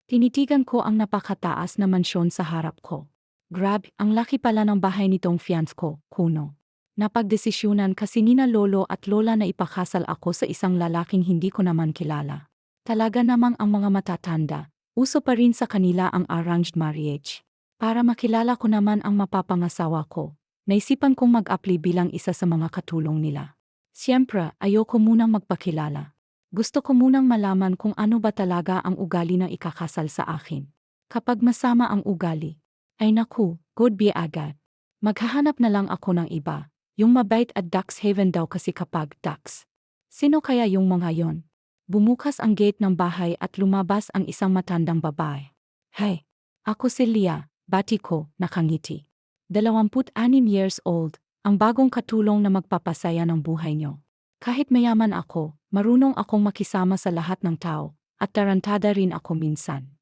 Tinitigan ko ang napakataas na mansyon sa harap ko. Grabe, ang laki pala ng bahay nitong fiance ko, Kuno. Napagdesisyunan kasi nina lolo at lola na ipakasal ako sa isang lalaking hindi ko naman kilala. Talaga namang ang mga matatanda, uso pa rin sa kanila ang arranged marriage. Para makilala ko naman ang mapapangasawa ko, naisipan kong mag-apply bilang isa sa mga katulong nila. Siyempre, ayoko munang magpakilala. Gusto ko munang malaman kung ano ba talaga ang ugali ng ikakasal sa akin. Kapag masama ang ugali, ay naku, goodbye agad. Maghahanap na lang ako ng iba. Yung mabait at Ducks Haven daw kasi kapag Ducks. Sino kaya yung mga yon? Bumukas ang gate ng bahay at lumabas ang isang matandang babae. Hey, ako si Leah, bati ko, nakangiti. 26 years old, ang bagong katulong na magpapasaya ng buhay nyo. Kahit mayaman ako, marunong akong makisama sa lahat ng tao, at tarantada rin ako minsan.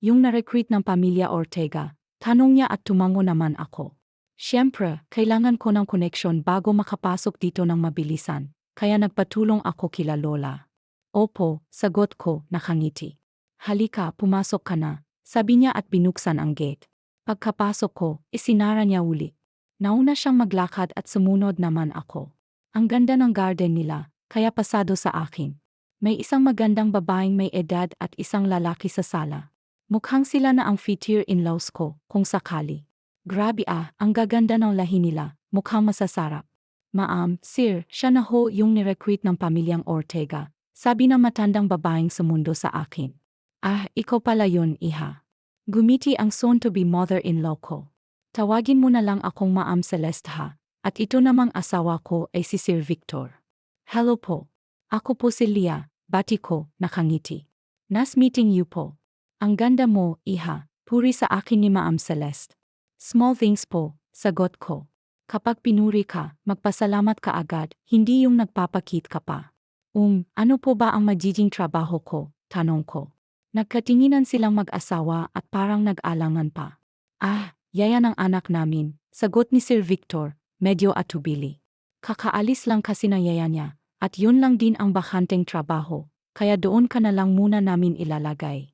Yung na-recruit ng pamilya Ortega, tanong niya at tumango naman ako. Siyempre, kailangan ko ng koneksyon bago makapasok dito ng mabilisan, kaya nagpatulong ako kila lola. Opo, sagot ko, nakangiti. Halika, pumasok ka na, sabi niya at binuksan ang gate. Pagkapasok ko, isinara niya uli. Nauna siyang maglakad at sumunod naman ako. Ang ganda ng garden nila, kaya pasado sa akin. May isang magandang babaeng may edad at isang lalaki sa sala. Mukhang sila na ang future in-laws ko, kung sakali. Grabe ang gaganda ng lahi nila, mukhang masasarap. Ma'am, sir, siya na ho yung ni-recruit ng pamilyang Ortega, sabi ng matandang babaeng sumundo sa akin. Ikaw pala yun, iha. Gumiti ang soon-to-be mother-in-law ko. Tawagin mo na lang akong Ma'am Celeste ha, at ito namang asawa ko ay si Sir Victor. Hello po. Ako po si Leah, bati ko, nakangiti. Nice meeting you po. Ang ganda mo, iha, puri sa akin ni Ma'am Celeste. Small things po, sagot ko. Kapag pinuri ka, magpasalamat ka agad, hindi yung nagpapakit ka pa. Ano po ba ang magiging trabaho ko? Tanong ko. Nagkatinginan silang mag-asawa at parang nag-alangan pa. Yaya ng anak namin, sagot ni Sir Victor, medyo atubili. Kakaalis lang kasi ng yaya niya, at yun lang din ang bakanteng trabaho, kaya doon ka na lang muna namin ilalagay.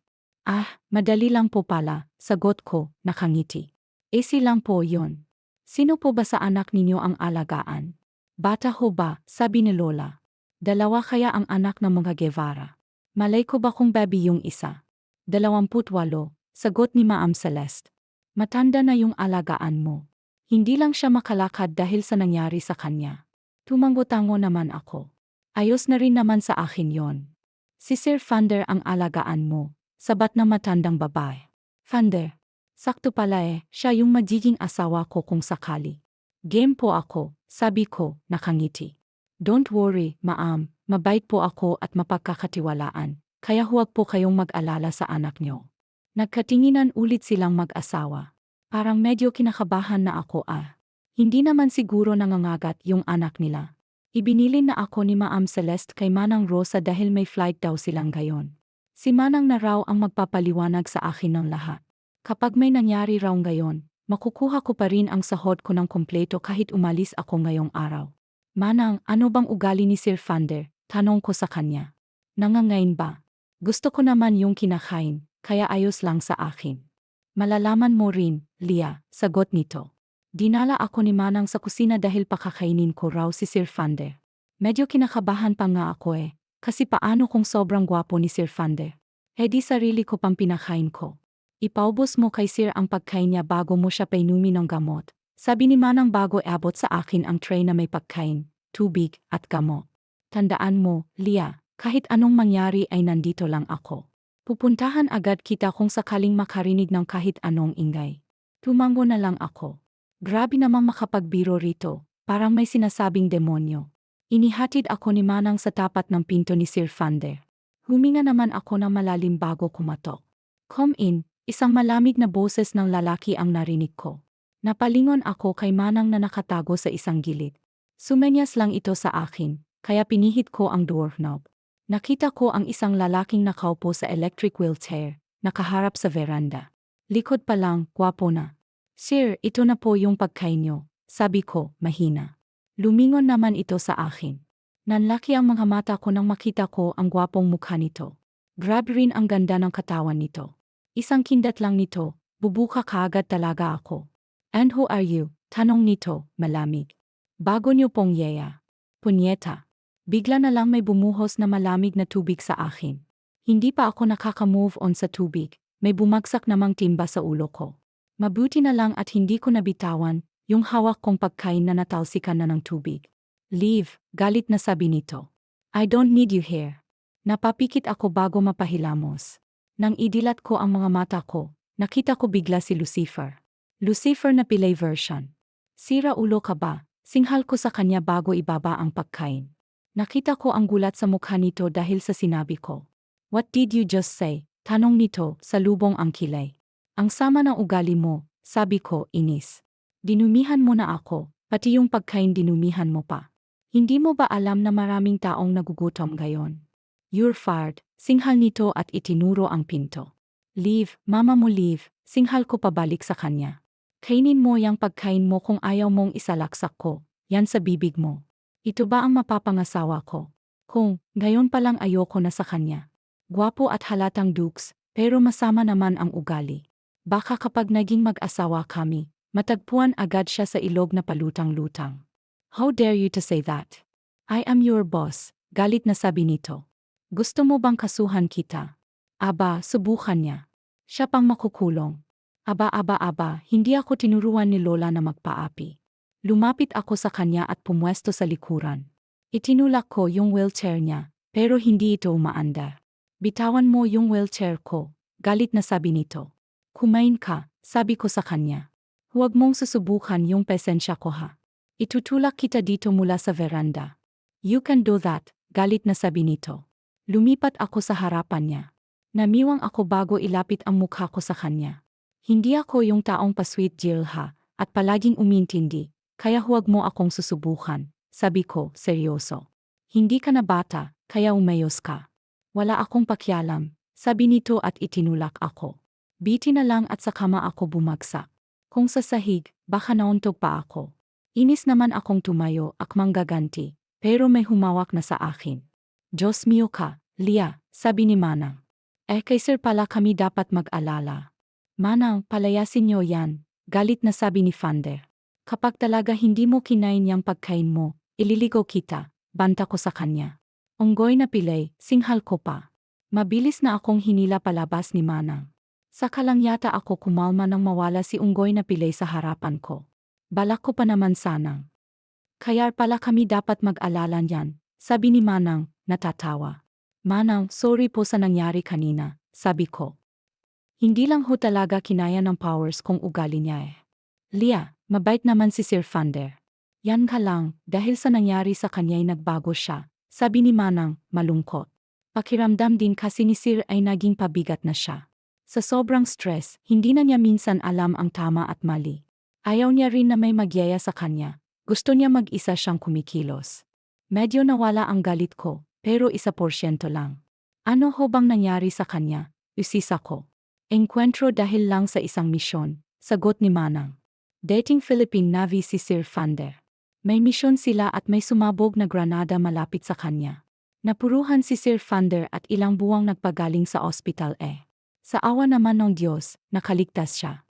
Madali lang po pala, sagot ko, nakangiti. Easy lang po yon. Sino po ba sa anak ninyo ang alagaan? Bata ho ba, sabi ni Lola. 2 kaya ang anak ng mga Guevara. Malay ko ba kung baby yung isa? 28, sagot ni Ma'am Celeste. Matanda na yung alagaan mo. Hindi lang siya makalakad dahil sa nangyari sa kanya. Tumango-tango naman ako. Ayos na rin naman sa akin yon. Si Sir Fander ang alagaan mo, sabat na matandang babae. Fander. Sakto pala siya yung magiging asawa ko kung sakali. Game po ako, sabi ko, nakangiti. Don't worry, ma'am, mabait po ako at mapagkakatiwalaan, kaya huwag po kayong mag-alala sa anak nyo. Nagkatinginan ulit silang mag-asawa. Parang medyo kinakabahan na ako Hindi naman siguro nangangagat yung anak nila. Ibinilin na ako ni Ma'am Celeste kay Manang Rosa dahil may flight daw silang gayon. Si Manang na raw ang magpapaliwanag sa akin ng lahat. Kapag may nangyari raw ngayon, makukuha ko pa rin ang sahod ko ng kompleto kahit umalis ako ngayong araw. Manang, ano bang ugali ni Sir Fander? Tanong ko sa kanya. Nangangain ba? Gusto ko naman yung kinakain, kaya ayos lang sa akin. Malalaman mo rin, Leah, sagot nito. Dinala ako ni Manang sa kusina dahil pakakainin ko raw si Sir Fander. Medyo kinakabahan pa nga ako kasi paano kung sobrang gwapo ni Sir Fander? Di sarili ko pang pinakain ko. Ipaubos mo kay Sir ang pagkain niya bago mo siya painumin ng gamot. Sabi ni Manang bago abot sa akin ang tray na may pagkain, tubig at gamot. Tandaan mo, Leah, kahit anong mangyari ay nandito lang ako. Pupuntahan agad kita kung sakaling makarinig ng kahit anong ingay. Tumango na lang ako. Grabe namang makapagbiro rito, parang may sinasabing demonyo. Inihatid ako ni Manang sa tapat ng pinto ni Sir Fander. Huminga naman ako ng malalim bago kumatok. Come in. Isang malamig na boses ng lalaki ang narinig ko. Napalingon ako kay Manang na nakatago sa isang gilid. Sumenyas lang ito sa akin, kaya pinihit ko ang door knob. Nakita ko ang isang lalaking nakaupo sa electric wheelchair, nakaharap sa veranda. Likod pa lang, gwapo na. Sir, ito na po yung pagkain nyo, sabi ko, mahina. Lumingon naman ito sa akin. Nanlaki ang mga mata ko nang makita ko ang gwapong mukha nito. Grabe rin ang ganda ng katawan nito. Isang kindat lang nito, bubuka kaagad talaga ako. And who are you? Tanong nito, malamig. Bago niyo pong yeya. Punyeta. Bigla na lang may bumuhos na malamig na tubig sa akin. Hindi pa ako nakaka-move on sa tubig, may bumagsak namang timba sa ulo ko. Mabuti na lang at hindi ko nabitawan yung hawak kong pagkain na natalsikan na ng tubig. Leave, galit na sabi nito. I don't need you here. Napapikit ako bago mapahilamos. Nang idilat ko ang mga mata ko, nakita ko bigla si Lucifer. Lucifer na Pilay version. Sira ulo ka ba? Singhal ko sa kanya bago ibaba ang pagkain. Nakita ko ang gulat sa mukha nito dahil sa sinabi ko. What did you just say? Tanong nito, sa lubong ang kilay. Ang sama ng ugali mo, sabi ko, inis. Dinumihan mo na ako, pati yung pagkain dinumihan mo pa. Hindi mo ba alam na maraming taong nagugutom ngayon? You're fired, singhal nito at itinuro ang pinto. Leave, mama mo leave, singhal ko pabalik sa kanya. Kainin mo yang pagkain mo kung ayaw mong isalaksak ko, yan sa bibig mo. Ito ba ang mapapangasawa ko? Kung, ngayon pa lang ayoko na sa kanya. Gwapo at halatang dukes, pero masama naman ang ugali. Baka kapag naging mag-asawa kami, matagpuan agad siya sa ilog na palutang-lutang. How dare you to say that? I am your boss, galit na sabi nito. Gusto mo bang kasuhan kita? Aba, subukan niya. Siya pang makukulong. Aba, hindi ako tinuruan ni Lola na magpaapi. Lumapit ako sa kanya at pumwesto sa likuran. Itinulak ko yung wheelchair niya, pero hindi ito umaandar. Bitawan mo yung wheelchair ko, galit na sabi nito. Kumain ka, sabi ko sa kanya. Huwag mong susubukan yung pesensya ko ha. Itutulak kita dito mula sa veranda. You can do that, galit na sabi nito. Lumipat ako sa harapan niya. Namiwang ako bago ilapit ang mukha ko sa kanya. Hindi ako yung taong pa-sweet Jill ha, at palaging umintindi, kaya huwag mo akong susubukan, sabi ko, seryoso. Hindi ka na bata, kaya umayos ka. Wala akong pakialam, sabi nito at itinulak ako. Biti na lang at sa kama ako bumagsak. Kung sa sahig, baka nauntog pa ako. Inis naman akong tumayo at manggaganti, pero may humawak na sa akin. Diyos mio ka, Lia, sabi ni Manang. Kay sir pala kami dapat mag-alala. Manang, palayasin niyo yan, galit na sabi ni Fander. Kapag talaga hindi mo kinain yang pagkain mo, ililigaw kita, banta ko sa kanya. Unggoy na Pilay, singhal ko pa. Mabilis na akong hinila palabas ni Manang. Saka lang yata ako kumalma nang mawala si Unggoy na Pilay sa harapan ko. Balak ko pa naman sanang. Kaya pala kami dapat mag-alala niyan, sabi ni Manang, natatawa. Manang, sorry po sa nangyari kanina, sabi ko. Hindi lang ho talaga kinaya ng powers kung ugali niya eh. Lia, mabait naman si Sir Fander. Yan ka lang, dahil sa nangyari sa kanya'y nagbago siya, sabi ni Manang, malungkot. Pakiramdam din kasi ni Sir ay naging pabigat na siya. Sa sobrang stress, hindi na niya minsan alam ang tama at mali. Ayaw niya rin na may magyaya sa kanya. Gusto niya mag-isa siyang kumikilos. Medyo nawala ang galit ko, pero 1% lang. Ano ho bang nangyari sa kanya? Usisa ko. Enkwentro dahil lang sa isang misyon, sagot ni Manang. Dating Philippine Navy si Sir Fander. May misyon sila at may sumabog na granada malapit sa kanya. Napuruhan si Sir Fander at ilang buwang nagpagaling sa ospital eh. Sa awa naman ng Diyos, nakaligtas siya.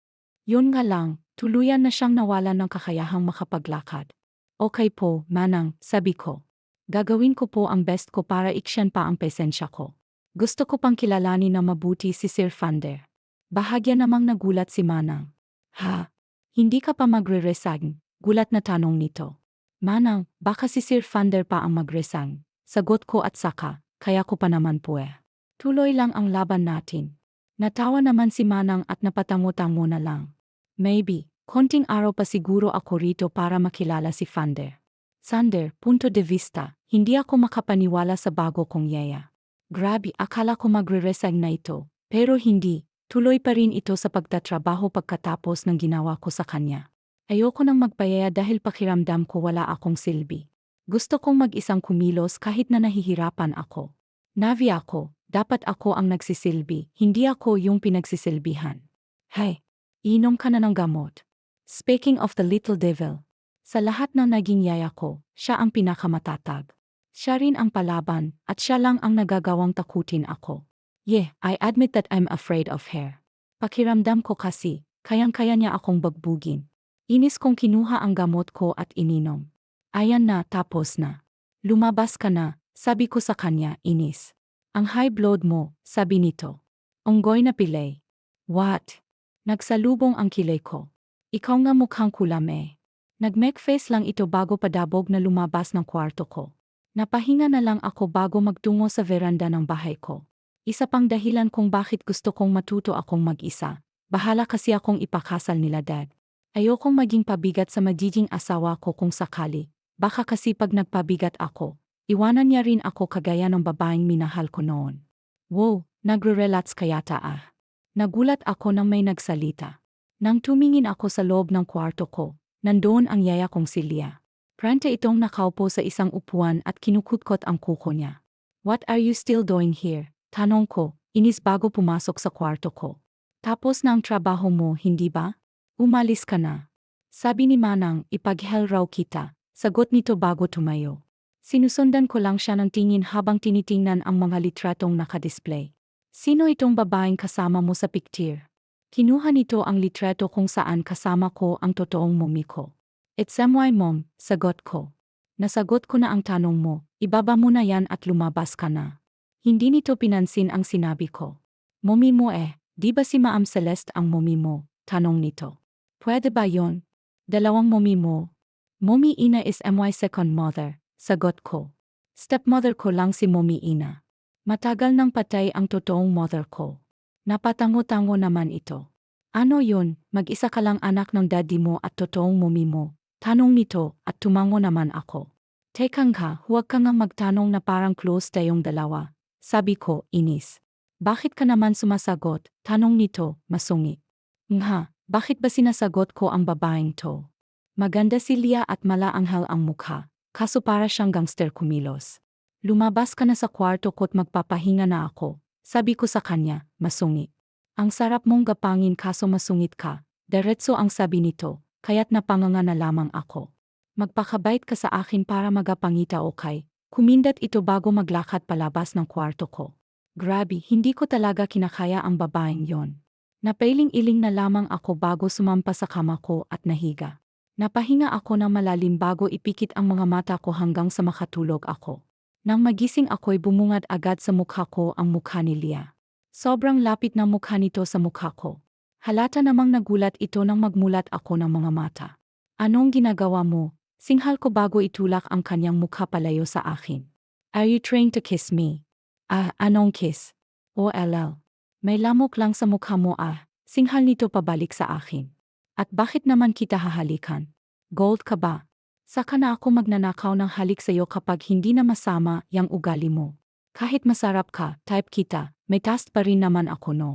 Yun nga lang, tuluyan na siyang nawalan ng kakayahang makapaglakad. Okay po, Manang, sabi ko. Gagawin ko po ang best ko para iksyan pa ang pesensya ko. Gusto ko pang kilalanin na mabuti si Sir Fander. Bahagya namang nagulat si Manang. Ha? Hindi ka pa magre-resign? Gulat na tanong nito. Manang, baka si Sir Fander pa ang mag-resign. Sagot ko at saka, kaya ko pa naman po eh. Tuloy lang ang laban natin. Natawa naman si Manang at napatango-tango na lang. Maybe, konting araw pa siguro ako rito para makilala si Fander. Sander, punto de vista, hindi ako makapaniwala sa bago kong yaya. Grabe, akala ko magre-resign na ito, pero hindi, tuloy pa rin ito sa pagtatrabaho pagkatapos ng ginawa ko sa kanya. Ayoko nang magpayaya dahil pakiramdam ko wala akong silbi. Gusto kong mag-isang kumilos kahit na nahihirapan ako. Navi ako, dapat ako ang nagsisilbi, hindi ako yung pinagsisilbihan. Hey, inom ka na ng gamot. Speaking of the little devil, sa lahat ng naging yaya ko, siya ang pinakamatatag. Siya rin ang palaban at siya lang ang nagagawang takutin ako. Yeah, I admit that I'm afraid of her. Pakiramdam ko kasi, kayang-kaya niya akong bagbugin. Inis kong kinuha ang gamot ko at ininom. Ayan na, tapos na. Lumabas ka na, sabi ko sa kanya, inis. Ang high blood mo, sabi nito. Onggoy na pilay. What? Nagsalubong ang kilay ko. Ikaw nga mukhang kulam eh. Nag-make face lang ito bago padabog na lumabas ng kwarto ko. Napahinga na lang ako bago magtungo sa veranda ng bahay ko. Isa pang dahilan kung bakit gusto kong matuto akong mag-isa. Bahala kasi akong ipakasal nila dad. Ayokong maging pabigat sa magiging asawa ko kung sakali. Baka kasi pag nagpabigat ako, iwanan niya rin ako kagaya ng babaeng minahal ko noon. Wow, nagre-relats kayata ah. Nagulat ako nang may nagsalita. Nang tumingin ako sa loob ng kwarto ko, nandoon ang yaya kong si Lia. Prante itong nakaupo sa isang upuan at kinukutkot ang kuko niya. What are you still doing here? Tanong ko, inis bago pumasok sa kwarto ko. Tapos na ang trabaho mo, hindi ba? Umalis ka na. Sabi ni Manang, ipaghel raw kita. Sagot nito bago tumayo. Sinusundan ko lang siya ng tingin habang tinitingnan ang mga litratong nakadisplay. Sino itong babaeng kasama mo sa picture? Kinuha nito ang litrato kung saan kasama ko ang totoong mommy ko. It's my mom, sagot ko. Nasagot ko na ang tanong mo, ibaba mo na yan at lumabas ka na. Hindi nito pinansin ang sinabi ko. Mommy mo di ba si Ma'am Celeste ang mommy mo? Tanong nito. Pwede ba yon? Dalawang mommy mo? Mommy Ina is my second mother, sagot ko. Stepmother ko lang si mommy Ina. Matagal nang patay ang totoong mother ko. Napatango-tango naman ito. Ano yun, mag-isa ka lang anak ng daddy mo at totoong mommy mo? Tanong nito at tumango naman ako. Teka nga, huwag ka nga magtanong na parang close tayong dalawa. Sabi ko, inis. Bakit ka naman sumasagot? Tanong nito, masungit. Nga, bakit ba sinasagot ko ang babaeng to? Maganda si Lia at malaanghel ang mukha, kaso para siyang gangster kumilos. Lumabas ka na sa kwarto ko't magpapahinga na ako, sabi ko sa kanya, masungit. Ang sarap mong gapangin kaso masungit ka, diretso ang sabi nito, kaya't napanganga na lamang ako. Magpakabait ka sa akin para magapangita okay, kumindat ito bago maglakad palabas ng kwarto ko. Grabe, hindi ko talaga kinakaya ang babaeng yon. Napailing-iling na lamang ako bago sumampa sa kama ko at nahiga. Napahinga ako ng malalim bago ipikit ang mga mata ko hanggang sa makatulog ako. Nang magising ako'y bumungad agad sa mukha ko ang mukha ni Lia. Sobrang lapit ng mukha nito sa mukha ko. Halata namang nagulat ito nang magmulat ako ng mga mata. Anong ginagawa mo? Singhal ko bago itulak ang kanyang mukha palayo sa akin. Are you trying to kiss me? Anong kiss? OLL. May lamok lang sa mukha mo Singhal nito pabalik sa akin. At bakit naman kita hahalikan? Gold ka ba? Saka na ako magnanakaw ng halik sa'yo kapag hindi na masama yang ugali mo. Kahit masarap ka, type kita, may taste pa rin naman ako no.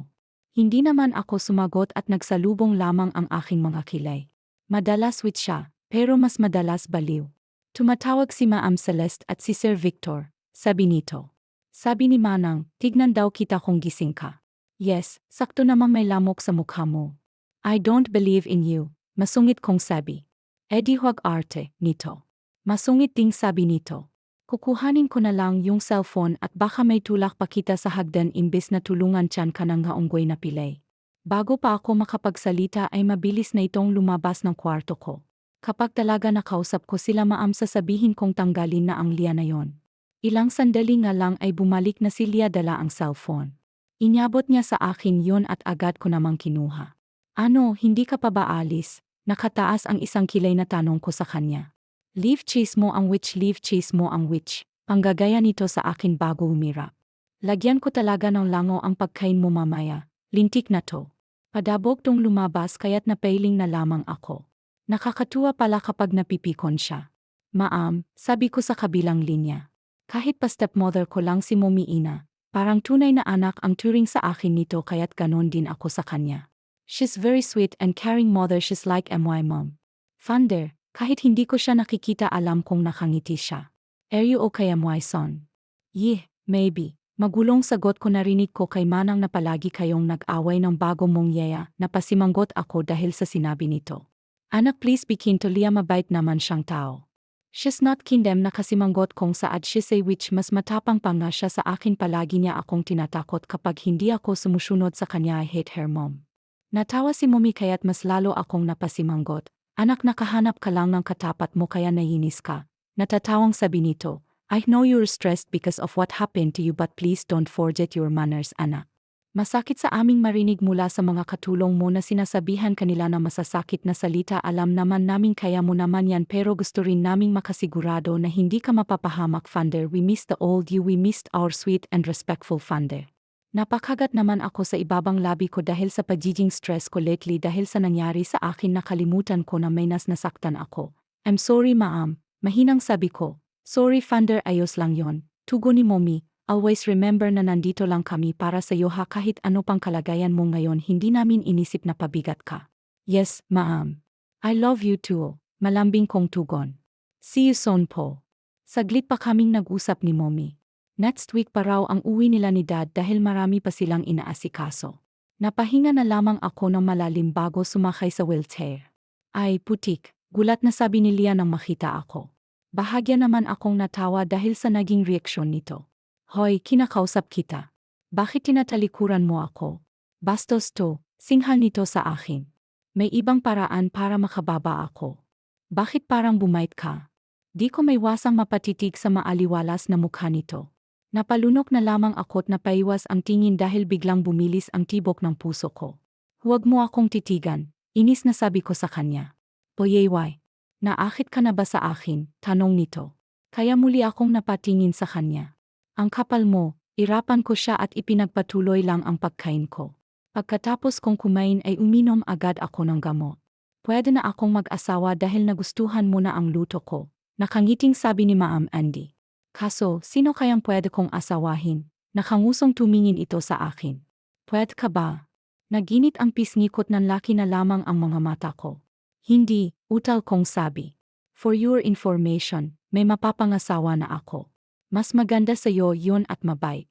Hindi naman ako sumagot at nagsalubong lamang ang aking mga kilay. Madalas sweet siya, pero mas madalas baliw. Tumatawag si Ma'am Celeste at si Sir Victor, sabi nito. Sabi ni Manang, tignan daw kita kung gising ka. Yes, sakto namang may lamok sa mukha mo. I don't believe in you, masungit kong sabi. Edi huwag arte, nito. Masungit ding sabi nito. Kukuhanin ko na lang yung cellphone at baka may tulak pa kita sa hagdan imbes na tulungan tiyan ka ng unggoy na pilay. Bago pa ako makapagsalita ay mabilis na itong lumabas ng kwarto ko. Kapag talaga nakausap ko sila Ma'am sasabihin kong tanggalin na ang Lia na yon. Ilang sandali nga lang ay bumalik na si Lia dala ang cellphone. Inyabot niya sa akin yon at agad ko namang kinuha. Ano, hindi ka pa ba alis? Nakataas ang isang kilay na tanong ko sa kanya. Leave cheese mo ang witch, leave cheese mo ang witch. Panggagaya nito sa akin bago umirap. Lagyan ko talaga ng lango ang pagkain mo mamaya. Lintik na to. Padabog tong lumabas kaya't napailing na lamang ako. Nakakatuwa pala kapag napipikon siya. Ma'am, sabi ko sa kabilang linya. Kahit pa stepmother ko lang si Mommy Ina, parang tunay na anak ang turing sa akin nito kaya't ganon din ako sa kanya. She's very sweet and caring mother, she's like my mom. Thunder, kahit hindi ko siya nakikita alam kong nakangiti siya. Are you okay my son? Yeah, maybe. Magulong sagot ko narinig ko kay Manang na palagi kayong nag-away ng bago mong yaya, napasimanggot ako dahil sa sinabi nito. Anak please be kind to Lia, mabait naman siyang tao. She's not kindem na kasimanggot kong saad she say which mas matapang pa nga siya sa akin palagi niya akong tinatakot kapag hindi ako sumusunod sa kanya. I hate her mom. Natawa si Mommy kaya't mas lalo akong napasimanggot. Anak, nakahanap ka lang ng katapat mo kaya nainis ka. Natatawang sabi nito, I know you're stressed because of what happened to you but please don't forget your manners, anak. Masakit sa aming marinig mula sa mga katulong mo na sinasabihan kanila na masasakit na salita. Alam naman namin kaya mo naman yan pero gusto rin naming makasigurado na hindi ka mapapahamak, Funder. We missed the old you, we missed our sweet and respectful Funder. Napakagat naman ako sa ibabang labi ko dahil sa pagiging stress ko lately dahil sa nangyari sa akin. Nakalimutan ko na may nasaktan ako. I'm sorry, ma'am. Mahinang sabi ko. Sorry, Funder, ayos lang yon. Tugon ni Mommy. Always remember na nandito lang kami para sa iyo ha, kahit ano pang kalagayan mo ngayon hindi namin inisip na pabigat ka. Yes, ma'am. I love you too. Malambing kong tugon. See you soon po. Saglit pa kaming nag-usap ni Mommy. Next week pa raw ang uwi nila ni Dad dahil marami pa silang inaasikaso. Napahinga na lamang ako ng malalim bago sumakay sa wheelchair. Ay, putik, gulat na sabi ni Lia nang makita ako. Bahagya naman akong natawa dahil sa naging reaksyon nito. Hoy, kinakausap kita. Bakit tinatalikuran mo ako? Bastos to, singhal nito sa akin. May ibang paraan para makababa ako. Bakit parang bumait ka? Di ko maiwasang mapatitig sa maaliwalas na mukha nito. Napalunok na lamang ako't napaiwas ang tingin dahil biglang bumilis ang tibok ng puso ko. Huwag mo akong titigan, inis na sabi ko sa kanya. Poyeway, naakit ka na ba sa akin? Tanong nito. Kaya muli akong napatingin sa kanya. Ang kapal mo, irapan ko siya at ipinagpatuloy lang ang pagkain ko. Pagkatapos kong kumain ay uminom agad ako ng gamot. Pwede na akong mag-asawa dahil nagustuhan mo na ang luto ko. Nakangiting sabi ni Ma'am Andy. Kaso, sino kayang pwede kong asawahin? Nakangusong tumingin ito sa akin. Pwede ka ba? Naginit ang pisngikot ng laki na lamang ang mga mata ko. Hindi, utal kong sabi. For your information, may mapapangasawa na ako. Mas maganda sa'yo yun at mabait.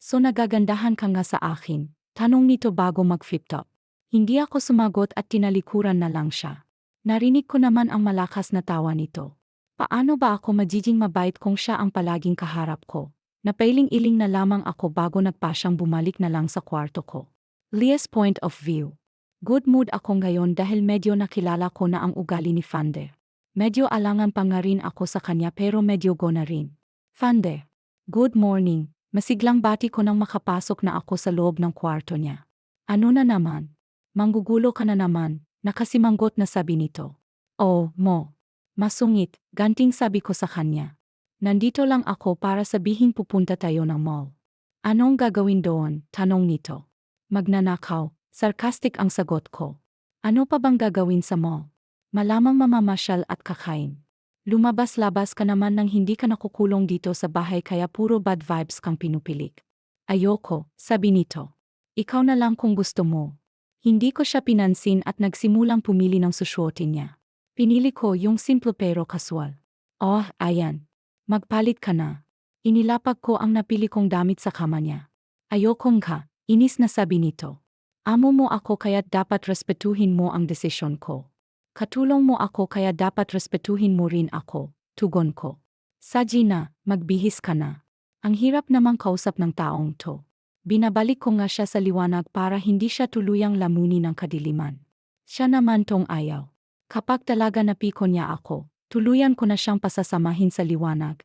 So nagagandahan ka nga sa akin? Tanong nito bago mag-flip-top. Hindi ako sumagot at tinalikuran na lang siya. Narinig ko naman ang malakas na tawa nito. Paano ba ako magiging mabait kung siya ang palaging kaharap ko? Napailing-iling na lamang ako bago nagpasyang bumalik na lang sa kwarto ko. Lia's point of view. Good mood ako ngayon dahil medyo nakilala ko na ang ugali ni Funder. Medyo alangan pa nga rin ako sa kanya pero medyo go na rin. Funder, good morning. Masiglang bati ko nang makapasok na ako sa loob ng kwarto niya. Ano na naman? Manggugulo ka na naman, nakasimanggot na sabi nito. Oh, mo. Masungit, ganting sabi ko sa kanya. Nandito lang ako para sabihin pupunta tayo ng mall. Anong gagawin doon? Tanong nito. Magnanakaw, sarcastic ang sagot ko. Ano pa bang gagawin sa mall? Malamang mamamasyal at kakain. Lumabas-labas ka naman nang hindi ka nakukulong dito sa bahay kaya puro bad vibes kang pinupilik. Ayoko, sabi nito. Ikaw na lang kung gusto mo. Hindi ko siya pinansin at nagsimulang pumili ng susuotin niya. Pinili ko yung simple pero casual. Oh, ayan. Magpalit ka na. Inilapag ko ang napili kong damit sa kama niya. Ayokong ka, inis na sabi nito. Amo mo ako kaya't dapat respetuhin mo ang desisyon ko. Katulong mo ako kaya dapat respetuhin mo rin ako, tugon ko. Saji na, magbihis ka na. Ang hirap namang kausap ng taong to. Binabalik ko nga siya sa liwanag para hindi siya tuluyang lamunin ng kadiliman. Siya naman tong ayaw. Kapag talaga napiko niya ako, tuluyan ko na siyang pasasamahin sa liwanag.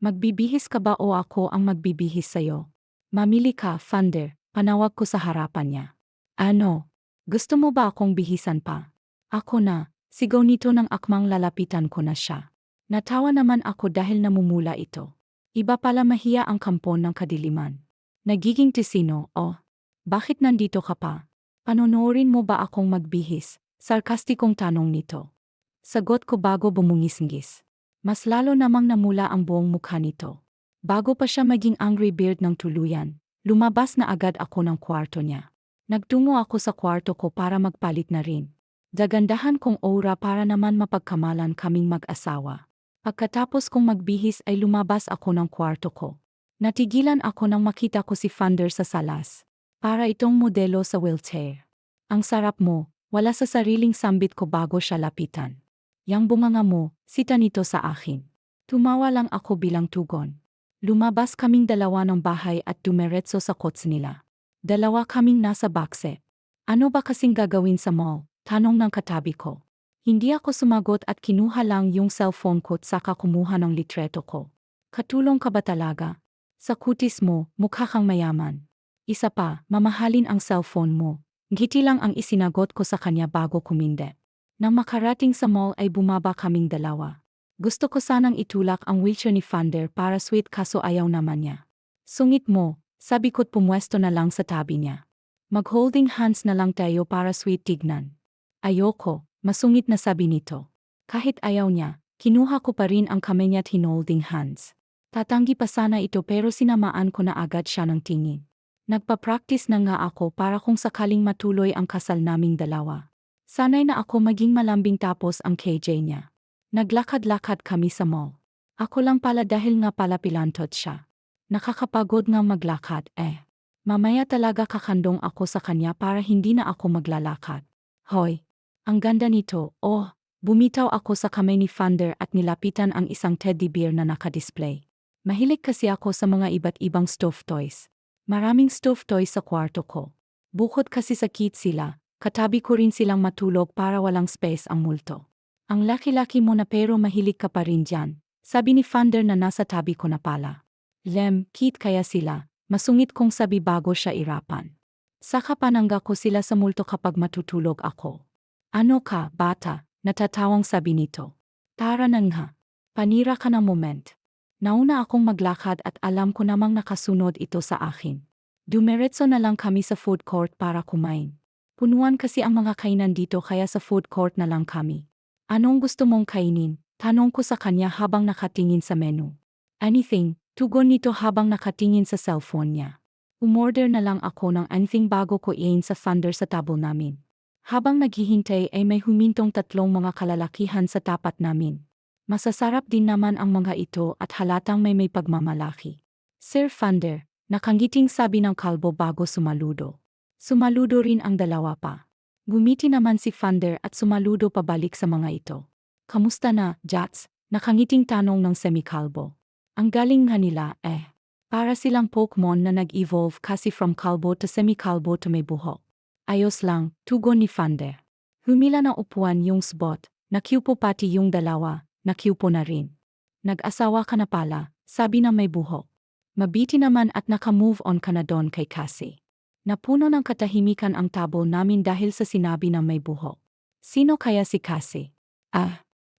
Magbibihis ka ba o ako ang magbibihis sa'yo? Mamili ka, Funder, panawag ko sa harapan niya. Ano? Gusto mo ba akong bihisan pa? Ako na, sigaw nito ng akmang lalapitan ko na siya. Natawa naman ako dahil namumula ito. Iba pala mahiya ang kampon ng kadiliman. Nagiging tisino, oh. Bakit nandito ka pa? Panonoorin mo ba akong magbihis? Sarkastikong tanong nito. Sagot ko bago bumungis-ngis. Mas lalo namang namula ang buong mukha nito. Bago pa siya maging angry bird ng tuluyan, lumabas na agad ako ng kwarto niya. Nagtungo ako sa kwarto ko para magpalit na rin. Dagandahan kong aura para naman mapagkamalan kaming mag-asawa. Pagkatapos kong magbihis ay lumabas ako ng kwarto ko. Natigilan ako nang makita ko si Funder sa salas. Para itong modelo sa wheelchair. Ang sarap mo, wala sa sariling sambit ko bago siya lapitan. Yang bunganga mo, sita nito sa akin. Tumawa lang ako bilang tugon. Lumabas kaming dalawa ng bahay at dumiretso sa kots nila. Dalawa kaming nasa backseat. Ano ba kasing gagawin sa mall? Tanong ng katabi ko. Hindi ako sumagot at kinuha lang yung cellphone ko at saka kumuha ng litreto ko. Katulong ka ba talaga? Sa kutis mo, mukha kang mayaman. Isa pa, mamahalin ang cellphone mo. Ngiti lang ang isinagot ko sa kanya bago kuminde. Nang makarating sa mall ay bumaba kaming dalawa. Gusto ko sanang itulak ang wheelchair ni Fander para sweet kaso ayaw naman niya. Sungit mo, sabi ko't pumwesto na lang sa tabi niya. Mag-holding hands na lang tayo para sweet tignan. Ayoko, masungit na sabi nito. Kahit ayaw niya, kinuha ko pa rin ang kamay niya at hinolding hands. Tatanggi pa sana ito pero sinamaan ko na agad siya ng tingin. Nagpa-practice na nga ako para kung sakaling matuloy ang kasal naming dalawa. Sanay na ako maging malambing tapos ang KJ niya. Naglakad-lakad kami sa mall. Ako lang pala dahil nga pala pilantot siya. Nakakapagod nga maglakad Mamaya talaga kakandong ako sa kanya para hindi na ako maglalakad. Hoy, ang ganda nito, oh, bumitaw ako sa kamay ni Fander at nilapitan ang isang teddy bear na nakadisplay. Mahilig kasi ako sa mga iba't ibang stuffed toys. Maraming stuffed toys sa kwarto ko. Bukod kasi sa kit sila, katabi ko rin silang matulog para walang space ang multo. Ang laki-laki mo na pero mahilig ka pa rin dyan, sabi ni Fander na nasa tabi ko na pala. Cute kaya sila, masungit kong sabi bago siya irapan. Saka panangga ko sila sa multo kapag matutulog ako. Ano ka, bata? Natatawang sabi nito. Tara na nga. Panira ka ng moment. Nauna akong maglakad at alam ko namang nakasunod ito sa akin. Dumiretso na lang kami sa food court para kumain. Punuan kasi ang mga kainan dito kaya sa food court na lang kami. Anong gusto mong kainin? Tanong ko sa kanya habang nakatingin sa menu. Anything, tugon nito habang nakatingin sa cellphone niya. Umorder na lang ako ng anything bago ko iin sa Fander sa table namin. Habang naghihintay ay may humintong tatlong mga kalalakihan sa tapat namin. Masasarap din naman ang mga ito at halatang may pagmamalaki. Sir Fander, nakangiting sabi ng kalbo bago sumaludo. Sumaludo rin ang dalawa pa. Gumiti naman si Fander at sumaludo pabalik sa mga ito. Kamusta na, Jats? Nakangiting tanong ng semi-kalbo. Ang galing nga nila, Para silang Pokemon na nag-evolve kasi from kalbo to semi-kalbo to may buhok. Ayos lang, tugon ni Fander. Humila ng upuan yung spot, nakiupo pati yung dalawa, nakiupo na rin. Nag-asawa ka na pala, sabi na may buhok. Mabiti naman at naka-move on ka na doon kay Cassie. Napuno ng katahimikan ang table namin dahil sa sinabi na may buhok. Sino kaya si Cassie?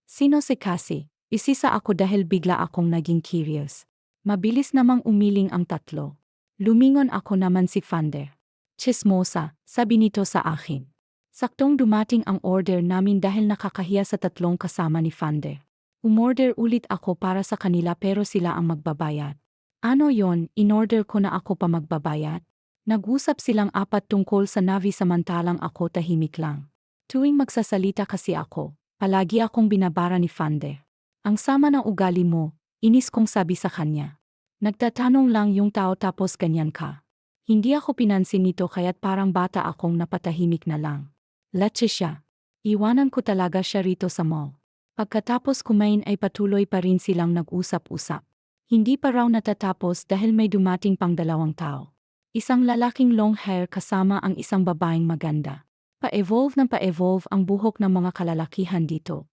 Sino si Cassie? Isisa ako dahil bigla akong naging curious. Mabilis namang umiling ang tatlo. Lumingon ako naman si Fander. Chismosa, sabi nito sa akin. Saktong dumating ang order namin dahil nakakahiya sa tatlong kasama ni Fander. Umorder ulit ako para sa kanila pero sila ang magbabayad. Ano yon, in-order ko na ako pa magbabayad? Nag-usap silang apat tungkol sa Navi samantalang ako tahimik lang. Tuwing magsasalita kasi ako, palagi akong binabara ni Fander. Ang sama ng ugali mo, inis kong sabi sa kanya. Nagtatanong lang yung tao tapos ganyan ka. Hindi ako pinansin nito kaya't parang bata akong napatahimik na lang. Latche siya. Iwanan ko talaga siya rito sa mall. Pagkatapos kumain ay patuloy pa rin silang nag-usap-usap. Hindi pa raw natatapos dahil may dumating pang dalawang tao. Isang lalaking long hair kasama ang isang babaeng maganda. Pa-evolve ang buhok ng mga kalalakihan dito.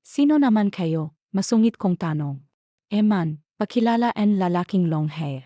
Sino naman kayo? Masungit kong tanong. Eman, pakilala ang lalaking long hair.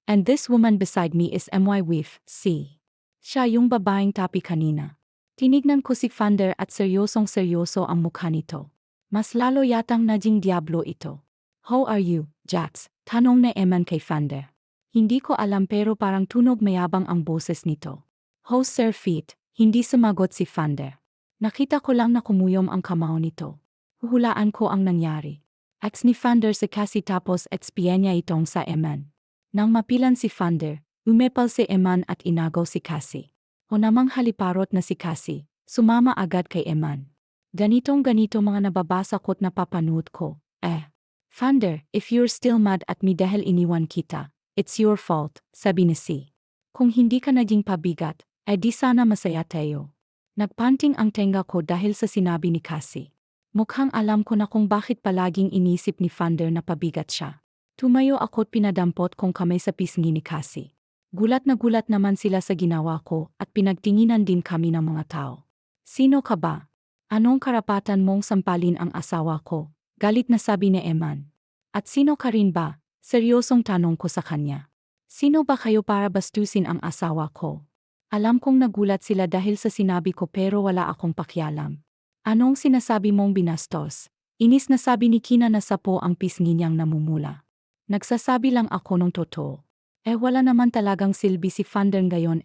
And this woman beside me is my wife, si. Siya yung babaeng tapi kanina. Tinignan ko si Fander at seryosong-seryoso ang mukha nito. Mas lalo yatang naging diablo ito. How are you, Jax? Tanong na Eman kay Fander. Hindi ko alam pero parang tunog mayabang ang boses nito. How Sir Fit? Hindi sumagot si Fander. Nakita ko lang na kumuyom ang kamao nito. Huhulaan ko ang nangyari. Ex ni Fander si Cassie tapos expian niya itong sa Eman. Nang mapilan si Fander, umepal si Eman at inagaw si Cassie. O namang haliparot na si Cassie, sumama agad kay Eman. Ganitong-ganito mga nababasa ko't napapanood ko. Fander, if you're still mad at me dahil iniwan kita, it's your fault, sabi ni si. Kung hindi ka naging pabigat, di sana masaya tayo. Nagpanting ang tenga ko dahil sa sinabi ni Cassie. Mukhang alam ko na kung bakit palaging inisip ni Vander na pabigat siya. Tumayo ako't pinadampot kong kamay sa pisngi ni Cassie. Gulat naman sila sa ginawa ko at pinagtinginan din kami ng mga tao. Sino ka ba? Anong karapatan mong sampalin ang asawa ko? Galit na sabi ni Eman. At sino ka rin ba? Seryosong tanong ko sa kanya. Sino ba kayo para bastusin ang asawa ko? Alam kong nagulat sila dahil sa sinabi ko pero wala akong pakialam. Anong sinasabi mong binastos? Inis na sabi ni Kina na sapo ang pisngi niyang namumula. Nagsasabi lang ako ng totoo. Wala naman talagang silbi si Vander ngayon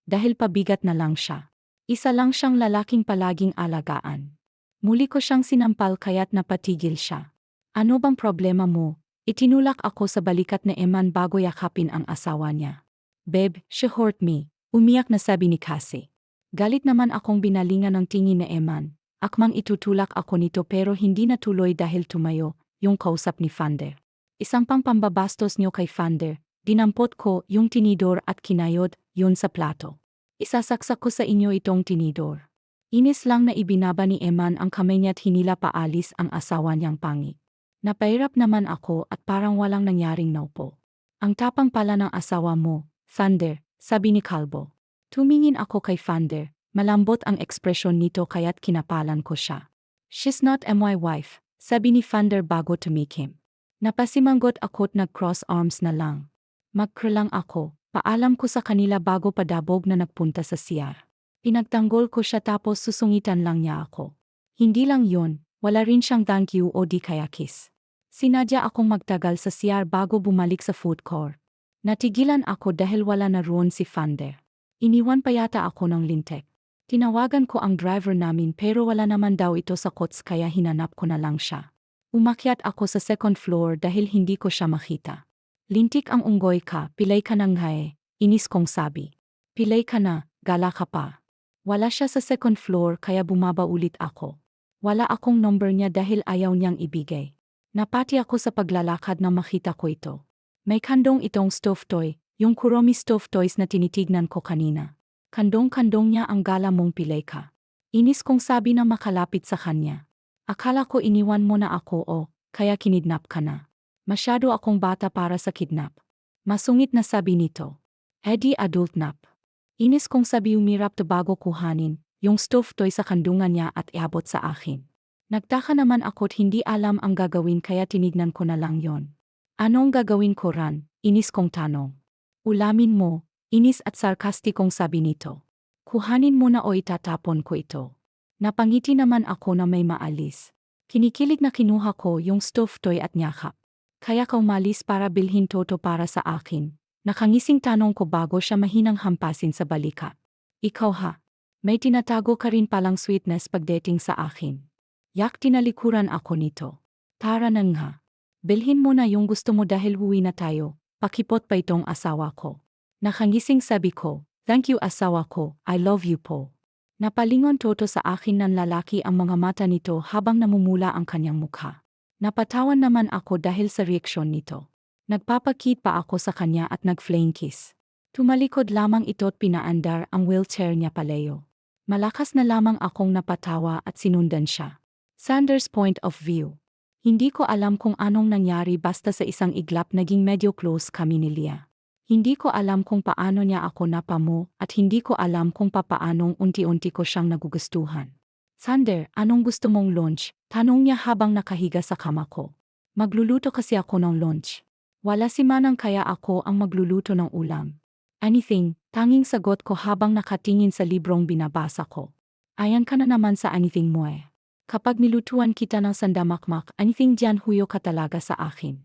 dahil pabigat na lang siya. Isa lang siyang lalaking palaging alagaan. Muli ko siyang sinampal kaya't napatigil siya. Ano bang problema mo? Itinulak ako sa balikat ni Eman bago yakapin ang asawa niya. Babe, she hurt me. Umiyak na sabi ni Cassie. Galit naman akong binalingan ng tingin ni Eman. Akmang itutulak ako nito pero hindi natuloy dahil tumayo, yung kausap ni Vander. Isang pang pambabastos niyo kay Vander, dinampot ko yung tinidor at kinayod yun sa plato. Isasaksak ko sa inyo itong tinidor. Inis lang na ibinaba ni Eman ang kamay niya't hinila paalis ang asawa niyang pangit. Napahirap naman ako at parang walang nangyaring naupo. Ang tapang pala ng asawa mo, Vander, sabi ni Kalbo. Tumingin ako kay Vander. Malambot ang ekspresyon nito kaya't kinapalan ko siya. She's not my wife, sabi ni Vander bago tumikim. Napasimanggot ako't nag-cross arms na lang. Magkrelang ako, paalam ko sa kanila bago padabog na nagpunta sa CR. Pinagtanggol ko siya tapos susungitan lang niya ako. Hindi lang yon, wala rin siyang thank you o di kaya kiss. Sinadya akong magtagal sa CR bago bumalik sa food court. Natigilan ako dahil wala na roon si Vander. Iniwan pa yata ako ng lintek. Tinawagan ko ang driver namin pero wala naman daw ito sa kots kaya hinanap ko na lang siya. Umakyat ako sa second floor dahil hindi ko siya makita. Lintik ang unggoy ka, pilay ka ng hae, inis kong sabi. Pilay ka na, gala ka pa. Wala siya sa second floor kaya bumaba ulit ako. Wala akong number niya dahil ayaw niyang ibigay. Napati ako sa paglalakad na makita ko ito. May kandong itong stuffed toy, yung Kuromi stuffed toys na tinitignan ko kanina. Kandong-kandong niya ang gala mong pilay ka. Inis kong sabi na makalapit sa kanya. Akala ko iniwan mo na ako kaya kinidnap ka na. Masyado akong bata para sa kidnap. Masungit na sabi nito. Edi adult nap. Inis kong sabi umirap to bago kuhanin, yung stuffed toy sa kandungan niya at iabot sa akin. Nagtaka naman ako't hindi alam ang gagawin kaya tinignan ko na lang yon. Anong gagawin ko ran? Inis kong tanong. Ulamin mo. Inis at sarkastikong sabi nito. Kuhanin mo na o itatapon ko ito. Napangiti naman ako na may maalis. Kinikilig na kinuha ko yung stuffed toy at nyakap. Kaya ka umalis para bilhin toto para sa akin. Nakangising tanong ko bago siya mahinang hampasin sa balikat. Ikaw ha? May tinatago ka rin palang sweetness pagdating sa akin. Yak tinalikuran ako nito. Tara na nga. Bilhin mo na yung gusto mo dahil uwi na tayo. Pakipot pa itong asawa ko. Nakangising sabi ko, thank you asawa ko, I love you po. Napalingon toto sa akin ng lalaki ang mga mata nito habang namumula ang kanyang mukha. Napatawan naman ako dahil sa reaksyon nito. Nagpapakit pa ako sa kanya at nag-flame kiss. Tumalikod lamang ito't pinaandar ang wheelchair niya paleo. Malakas na lamang akong napatawa at sinundan siya. Sanders' point of view. Hindi ko alam kung anong nangyari basta sa isang iglap naging medyo close kami ni Leah. Hindi ko alam kung paano niya ako napamo at hindi ko alam kung papaanong unti-unti ko siyang nagugustuhan. Sander, anong gusto mong lunch? Tanong niya habang nakahiga sa kama ko. Magluluto kasi ako ng lunch. Wala si Manang kaya ako ang magluluto ng ulam. Anything, tanging sagot ko habang nakatingin sa librong binabasa ko. Ayan ka na naman sa anything mo eh. Kapag nilutuan kita ng sandamakmak, anything diyan huyo ka talaga sa akin.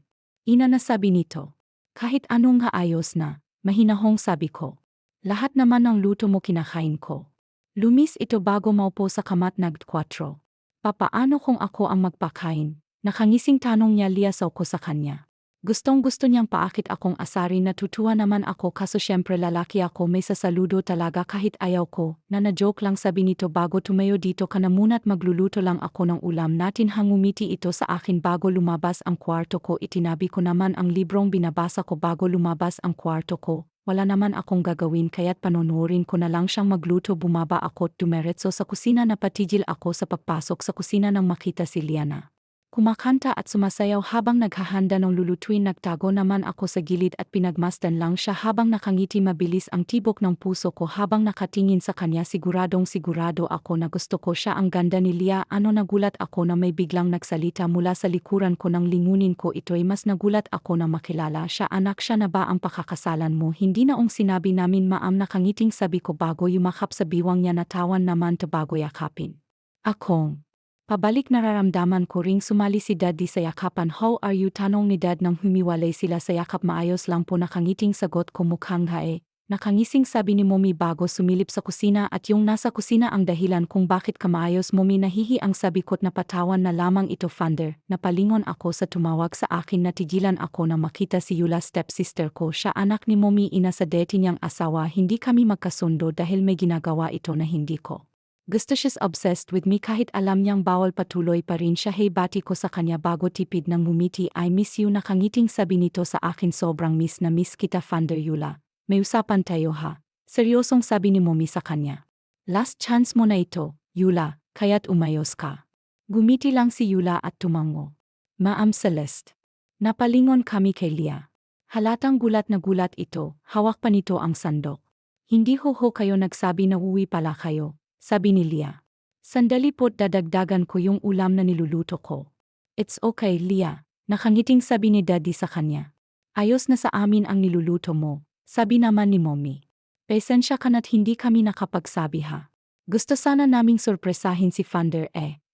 Ina na sabi nito. Kahit anong haayos na, mahinahong sabi ko. Lahat naman ng luto mo kinakain ko. Lumis ito bago maupo sa kamat nag-4. Papaano kung ako ang magpakain? Nakangising tanong niya liasaw ko sa kanya. Gustong-gusto niyang paakit akong asarin natutuwa naman ako kaso syempre lalaki ako may sasaludo talaga kahit ayaw ko, na na-joke lang sabi nito bago tumayo dito ka na muna't magluluto lang ako ng ulam natin hangumiti ito sa akin bago lumabas ang kwarto ko itinabi ko naman ang librong binabasa ko bago lumabas ang kwarto ko, wala naman akong gagawin kaya't panonorin ko na lang siyang magluto. Bumaba ako at dumiretso sa kusina. Napatigil ako sa pagpasok sa kusina nang makita si Liana. Kumakanta at sumasayaw habang naghahanda ng lulutuin. Nagtago naman ako sa gilid at pinagmasdan lang siya habang nakangiti. Mabilis ang tibok ng puso ko habang nakatingin sa kanya. Siguradong sigurado ako na gusto ko siya. Ang ganda ni Lia. Nagulat ako na may biglang nagsalita mula sa likuran ko. Nang lingunin ko ito'y mas nagulat ako na makilala siya. Anak, siya na ba ang pakakasalan mo? Hindi na sinabi namin, Maam. Nakangiting sabi ko bago yumakap sa biwang niya. Natawan naman to bago yakapin akong. Pabalik nararamdaman ko ring sumali si Daddy sa yakapan. How are you? Tanong ni Dad nang humiwalay sila sa yakap. Maayos lang po. Nakangiting sagot ko. Mukhang hae. Nakangising sabi ni Mommy bago sumilip sa kusina. At yung nasa kusina ang dahilan kung bakit ka maayos, Mommy. Nahihi ang sabi ko't napatawan na lamang ito, Thunder. Napalingon ako sa tumawag sa akin. Natigilan ako na makita si Yula, stepsister ko. Siya anak ni Mommy, ina sa dati niyang asawa. Hindi kami magkasundo dahil may ginagawa ito na hindi ko gusto. She's obsessed with me kahit alam niyang bawal. Patuloy pa rin siya. Hey, bati ko sa kanya bago tipid ng ngumiti. I miss you. Nakangiting sabi nito sa akin. Sobrang miss na miss kita, Thunder. Yula, may usapan tayo ha? Seryosong sabi ni Mommy sa kanya. Last chance mo na ito, Yula, kaya't umayos ka. Gumiti lang si Yula at tumango. Ma'am Celeste. Napalingon kami kay Lia. Halatang gulat na gulat ito. Hawak pa nito ang sandok. Hindi ho kayo nagsabi na uwi pala kayo, sabi ni Lia. Sandali po't dadagdagan ko yung ulam na niluluto ko. It's okay, Lia. Nakangiting sabi ni Daddy sa kanya. Ayos na sa amin ang niluluto mo, sabi naman ni Mommy. Pasensya ka na't hindi kami nakapagsabi ha. Gusto sana naming sorpresahin si Thunder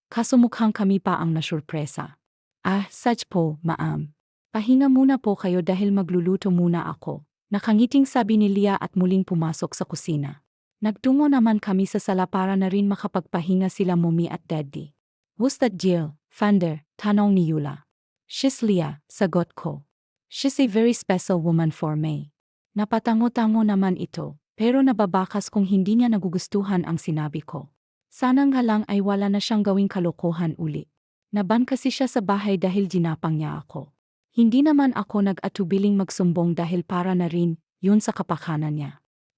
kaso mukhang kami pa ang nasurpresa. Such po, Ma'am. Pahinga muna po kayo dahil magluluto muna ako. Nakangiting sabi ni Lia at muling pumasok sa kusina. Nagtungo naman kami sa sala para na rin makapagpahinga sila Mommy at Daddy. Who's that Jill? Thunder, tanong ni Yula. She's Lia, sagot ko. She's a very special woman for me. Napatango-tango naman ito, pero nababakas kung hindi niya nagugustuhan ang sinabi ko. Sana nga lang ay wala na siyang gawing kalokohan uli. Naban kasi siya sa bahay dahil ginapang niya ako. Hindi naman ako nag-atubiling magsumbong dahil para na rin yun sa kapakanan niya.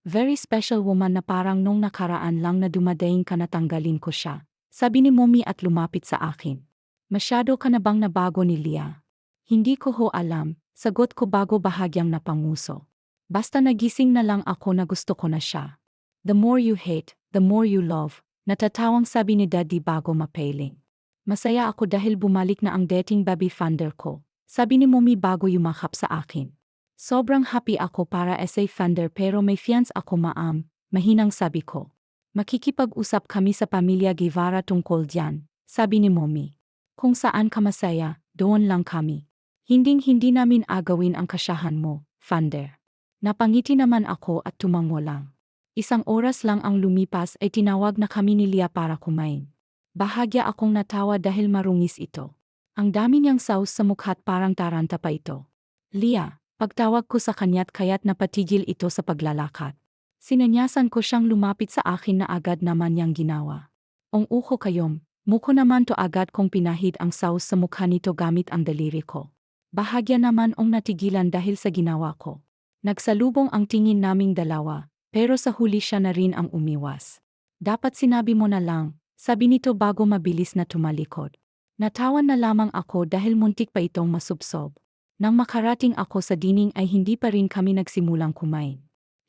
Very special woman na parang nung nakaraan lang na dumadaing ka natanggalin ko siya, sabi ni Mommy at lumapit sa akin. Masyado ka na bang nabago ni Lia? Hindi ko ho alam, sagot ko bago bahagyang napanguso. Basta nagising na lang ako na gusto ko na siya. The more you hate, the more you love, natatawang sabi ni Daddy bago mapailing. Masaya ako dahil bumalik na ang dating baby Thunder ko, sabi ni Mommy bago yumakap sa akin. Sobrang happy ako para sa Thunder pero may fiance ako, Ma'am, mahinang sabi ko. Makikipag-usap kami sa pamilya Guevara tungkol diyan, sabi ni Mommy. Kung saan ka masaya, doon lang kami. Hinding-hindi namin agawin ang kasyahan mo, Thunder. Napangiti naman ako at tumango lang. Isang oras lang ang lumipas ay tinawag na kami ni Lia para kumain. Bahagya akong natawa dahil marungis ito. Ang dami niyang sauce sa mukha't parang taranta pa ito. Lia, pagtawag ko sa kanya't kaya't napatigil ito sa paglalakad. Sinanyasan ko siyang lumapit sa akin na agad naman niyang ginawa. Uho kayom, muko naman to agad kong pinahid ang sauce sa mukha nito gamit ang daliri ko. Bahagya naman natigilan dahil sa ginawa ko. Nagsalubong ang tingin naming dalawa, pero sa huli siya na rin ang umiwas. Dapat sinabi mo na lang, sabi nito bago mabilis na tumalikod. Natawan na lamang ako dahil muntik pa itong masubsob. Nang makarating ako sa dining ay hindi pa rin kami nagsimulang kumain.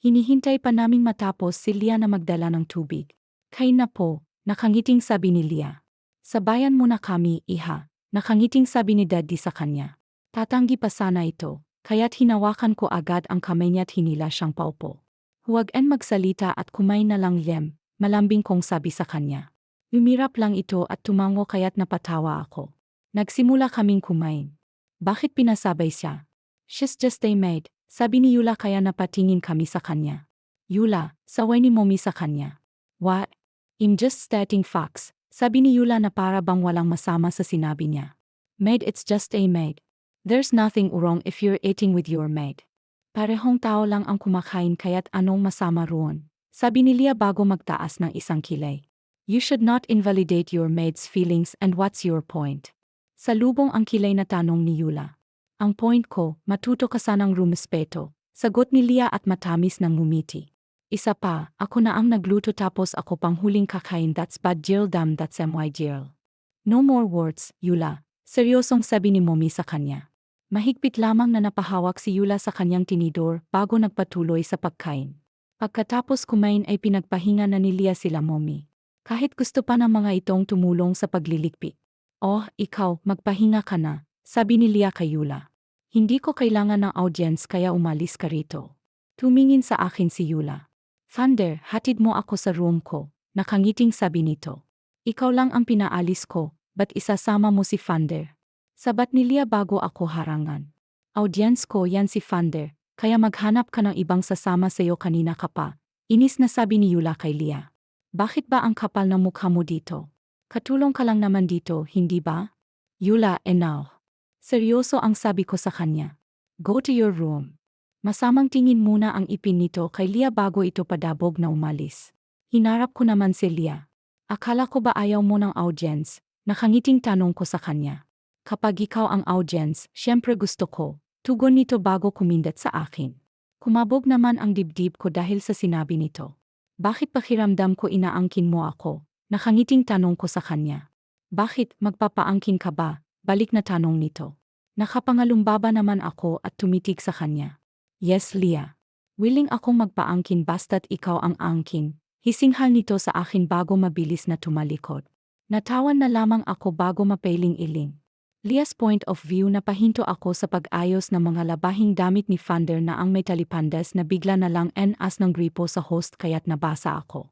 Hinihintay pa naming matapos si Lia na magdala ng tubig. Kain na po, nakangiting sabi ni Lia. Sabayan mo na kami, iha, nakangiting sabi ni Daddy sa kanya. Tatanggi pa sana ito, kaya't hinawakan ko agad ang kamay niya't hinila siyang paupo. Huwag magsalita at kumain na lang, Lem, malambing kong sabi sa kanya. Umirap lang ito at tumango kaya't napatawa ako. Nagsimula kaming kumain. Bakit pinasabay siya? She's just a maid, sabi ni Yula kaya napatingin kami sa kanya. Yula, saway ni Mommy sa kanya. What? I'm just stating facts, sabi ni Yula na para bang walang masama sa sinabi niya. Maid, it's just a maid. There's nothing wrong if you're eating with your maid. Parehong tao lang ang kumakain kaya't anong masama roon, sabi ni Lia bago magtaas ng isang kilay. You should not invalidate your maid's feelings and what's your point? Salubong ang kilay na tanong ni Yula. Ang point ko, matuto ka sanang rumespeto, Sagot ni Lia at matamis na ngumiti. Isa pa, ako na ang nagluto tapos ako pang huling kakain. That's bad girl, damn, that's my girl. No more words, Yula. Seryosong sabi ni Mommy sa kanya. Mahigpit lamang na napahawak si Yula sa kanyang tinidor bago nagpatuloy sa pagkain. Pagkatapos kumain ay pinagpahinga na ni Lia sila Mommy. Kahit gusto pa ng mga itong tumulong sa paglilikpit. Oh, ikaw, magpahinga ka na, sabi ni Lia kay Yula. Hindi ko kailangan ng audience kaya umalis ka rito. Tumingin sa akin si Yula. Thunder, hatid mo ako sa room ko, nakangiting sabi nito. Ikaw lang ang pinaalis ko, ba't isasama mo si Thunder? Sabat ni Lia bago ako harangan. Audience ko yan si Thunder, kaya maghanap ka ng ibang sasama sa'yo kanina ka pa. Inis na sabi ni Yula kay Lia. Bakit ba ang kapal ng mukha mo dito? Katulong ka lang naman dito, hindi ba? Yula, enough. Seryoso ang sabi ko sa kanya. Go to your room. Masamang tingin muna ang ipin nito kay Lia bago ito padabog na umalis. Hinarap ko naman si Lia. Akala ko ba ayaw mo ng audience? Nakangiting tanong ko sa kanya. Kapag ikaw ang audience, syempre gusto ko. Tugon nito bago kumindat sa akin. Kumabog naman ang dibdib ko dahil sa sinabi nito. Bakit pakiramdam ko inaangkin mo ako? Nakangiting tanong ko sa kanya. Bakit, magpapaangkin ka ba? Balik na tanong nito. Nakapangalumbaba naman ako at tumitig sa kanya. Yes, Lia. Willing akong magpaangkin basta't ikaw ang angkin. Hisinghal nito sa akin bago mabilis na tumalikod. Natawan na lamang ako bago mapailing-iling. Lia's point of view na pahinto ako sa pag-ayos ng mga labahing damit ni Thunder na ang may talipandas na bigla na lang enas ng gripo sa host kaya't nabasa ako.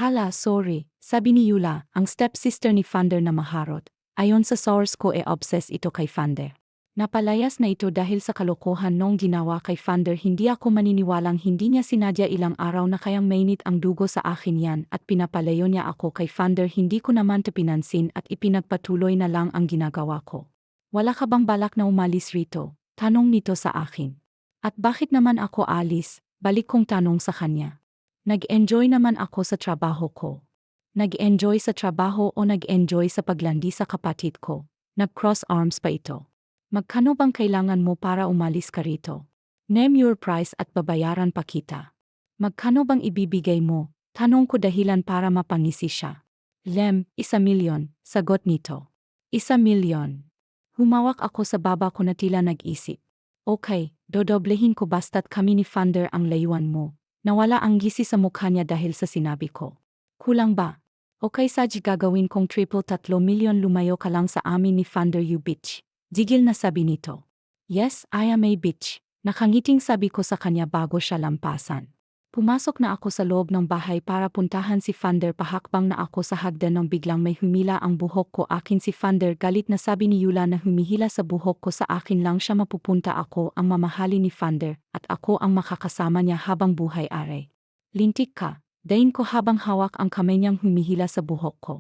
Hala, sorry, sabi ni Yula, ang stepsister ni Thunder na maharot. Ayon sa source ko obsessed ito kay Thunder. Napalayas na ito dahil sa kalokohan nung ginawa kay Thunder. Hindi ako maniniwalang hindi niya sinadya ilang araw na kayang mainit ang dugo sa akin yan at pinapalayo niya ako kay Thunder. Hindi ko naman ito pinansin at ipinagpatuloy na lang ang ginagawa ko. Wala ka bang balak na umalis rito? Tanong nito sa akin. At bakit naman ako alis? Balik kong tanong sa kanya. Nag-enjoy naman ako sa trabaho ko. Nag-enjoy sa trabaho o nag-enjoy sa paglandi sa kapatid ko? Nag-cross arms pa ito. Magkano bang kailangan mo para umalis ka rito? Name your price at babayaran pa kita. Magkano bang ibibigay mo? Tanong ko dahilan para mapangisi siya. Lem, 1,000,000, sagot nito. 1,000,000. Humawak ako sa baba ko na tila nag-isip. Okay, dodoblehin ko basta't kami ni Thunder ang layuan mo. Nawala ang gisi sa mukha niya dahil sa sinabi ko. Kulang ba? Okay, Saji, gagawin kong 3,300,000 lumayo ka lang sa amin ni Thunder, you bitch. Zigil na sabi nito. Yes, I am a bitch. Nakangiting sabi ko sa kanya bago siya lampasan. Pumasok na ako sa loob ng bahay para puntahan si Thunder. Pahakbang na ako sa hagdan nang biglang may humila ang buhok ko. Akin si Thunder, galit na sabi ni Yula na humihila sa buhok ko. Sa akin lang siya mapupunta, ako ang mamahali ni Thunder at ako ang makakasama niya habang buhay are. Lintik ka, dain ko habang hawak ang kamay niyang humihila sa buhok ko.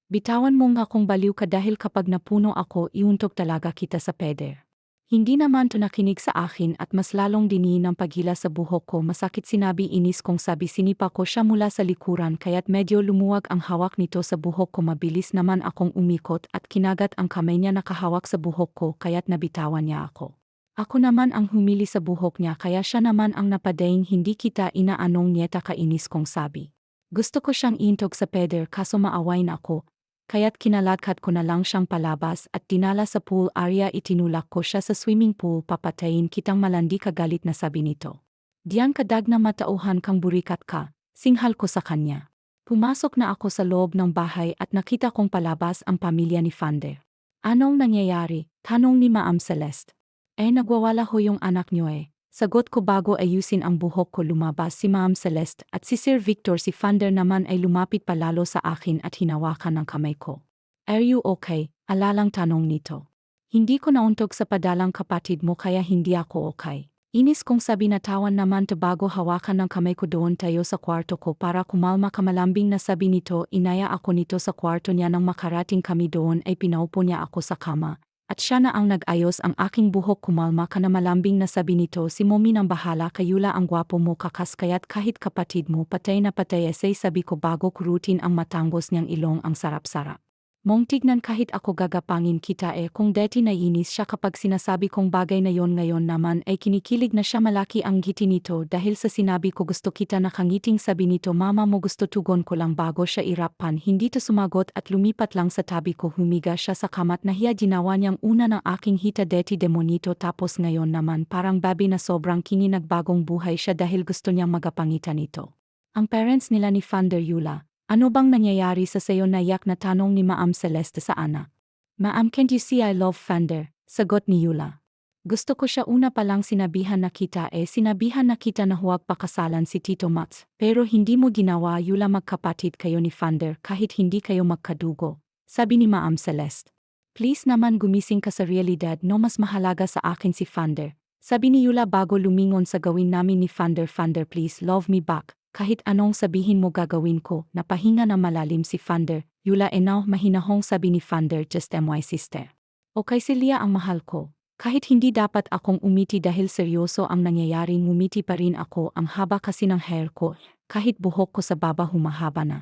Bitawan mo nga kung baliw ka dahil kapag napuno ako iuntok talaga kita sa peder. Hindi naman to nakinig sa akin at mas lalong diniin ang paghila sa buhok ko. Masakit, sinabi, inis kong sabi. Sinipa ko siya mula sa likuran kaya't medyo lumuwag ang hawak nito sa buhok ko. Mabilis naman akong umikot at kinagat ang kamay niya nakahawak sa buhok ko kaya't nabitawan niya ako. Ako naman ang humili sa buhok niya kaya siya naman ang napadaing. Hindi kita inaanong nieta, kainis kong sabi. Gusto ko siyang intog sa peder kaso maaway na ako. Kaya't kinaladkad ko na lang siyang palabas at dinala sa pool area. Itinulak ko siya sa swimming pool. Papatayin kitang, malandi ka, galit na sabi nito. Diyan ka, dag na matauhan kang, burikat ka, singhal ko sa kanya. Pumasok na ako sa loob ng bahay at nakita kong palabas ang pamilya ni Thunder. Anong nangyayari? Tanong ni Ma'am Celeste. Nagwawala ho yung anak niyo eh. Sagot ko bago ayusin ang buhok ko. Lumabas si Ma'am Celeste at si Sir Victor. Si Thunder naman ay lumapit palalo sa akin at hinawakan ng kamay ko. Are you okay? Alalang tanong nito. Hindi ko nauntog sa padalang kapatid mo kaya hindi ako okay. Inis kong sabi. Natawan naman to bago hawakan ng kamay ko. Doon tayo sa kwarto ko para kumalma ka, malambing na sabi nito. Inaya ako nito sa kwarto niya. Nang makarating kami doon ay pinaupo niya ako sa kama. At siya na ang nag-ayos ang aking buhok. Kumalma ka na, malambing na sabi nito. Si Mommy nang bahala kay Yula, ang gwapo mo kakas kaya't kahit kapatid mo patay na patay. Sabi ko bago kurutin ang matanggos niyang ilong. Ang sarap-sarap. Mong tignan kahit ako gagapangin kita kung deti naiinis siya kapag sinasabi kong bagay na yon ngayon naman ay kinikilig na siya malaki ang ngiti nito dahil sa sinabi ko gusto kita nakangiting sabi nito mama mo gusto tugon ko lang bago siya irapan hindi to sumagot at lumipat lang sa tabi ko humiga siya sa kamat nahiya ginawa niyang una ng aking hita deti demonito tapos ngayon naman parang babi na sobrang kingi nagbagong buhay siya dahil gusto niyang magapangitan nito. Ang parents nila ni Thunder Yula. Ano bang nangyayari sa sayo nayak na tanong ni Ma'am Celeste sa anak? Ma'am can't you see I love Thunder? Sagot ni Yula. Gusto ko siya una pa lang sinabihan na kita sinabihan na kita na huwag pakasalan si Tito Mats. Pero hindi mo ginawa Yula magkapatid kayo ni Thunder kahit hindi kayo magkadugo. Sabi ni Ma'am Celeste. Please naman gumising ka sa realidad no mas mahalaga sa akin si Thunder. Sabi ni Yula bago lumingon sa gawin namin ni Thunder Thunder please love me back. Kahit anong sabihin mo gagawin ko, napahinga na malalim si Thunder, Yula now mahinahong sabi ni Thunder just my sister. Okay si Lia ang mahal ko. Kahit hindi dapat akong umiti dahil seryoso ang nangyayari ngumiti pa rin ako ang haba kasi ng hair ko, kahit buhok ko sa baba humahaba na.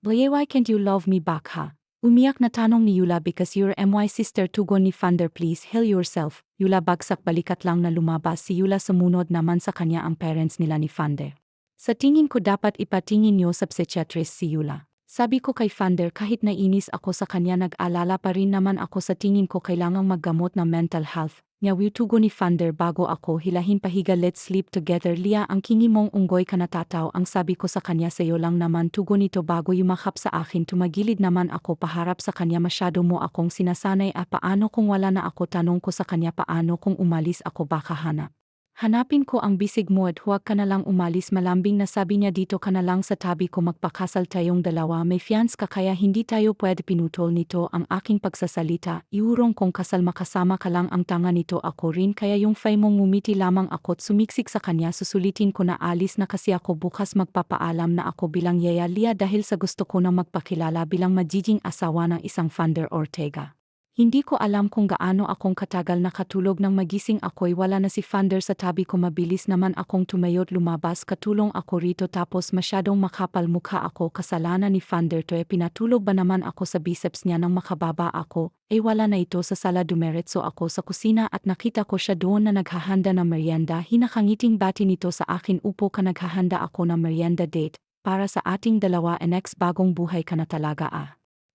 Boy why can't you love me back ha? Umiyak na tanong ni Yula because you're my sister tugon ni Thunder please heal yourself. Yula bagsak balikat lang na lumabas si Yula sumunod naman sa kanya ang parents nila ni Thunder. Sa tingin ko dapat ipatingin niyo sa psychiatrist si Yula. Sabi ko kay Thunder kahit nainis ako sa kanya nag-alala pa rin naman ako sa tingin ko kailangang maggamot ng mental health. Tugo ni Thunder bago ako hilahin pahiga let's sleep together Lia ang kingi mong unggoy ka natataw ang sabi ko sa kanya sayo lang naman tugo nito bago yumakap sa akin tumagilid naman ako paharap sa kanya masyado mo akong sinasanay paano kung wala na ako tanong ko sa kanya paano kung umalis ako baka hanap. Hanapin ko ang bisig mo at huwag ka na lang umalis malambing na sabi niya dito ka na lang sa tabi ko magpakasal tayong dalawa may fiance ka kaya hindi tayo pwede pinutol nito ang aking pagsasalita iurong kong kasal makasama ka lang ang tanga nito ako rin kaya yung fay mong ngumiti lamang ako't sumiksik sa kanya susulitin ko na alis na kasi ako bukas magpapaalam na ako bilang yaya Lia dahil sa gusto ko na magpakilala bilang magiging asawa ng isang Thunder Ortega. Hindi ko alam kung gaano akong katagal nakatulog nang magising ako'y wala na si Thunder sa tabi ko mabilis naman akong tumayot lumabas katulong ako rito tapos masyadong makapal mukha ako kasalanan ni Thunder to pinatulog ba naman ako sa biceps niya nang makababa ako wala na ito sa sala dumiretso ako sa kusina at nakita ko siya doon na naghahanda ng merienda hinakangiting bati nito sa akin upo ka naghahanda ako ng merienda date para sa ating dalawa next bagong buhay ka na talaga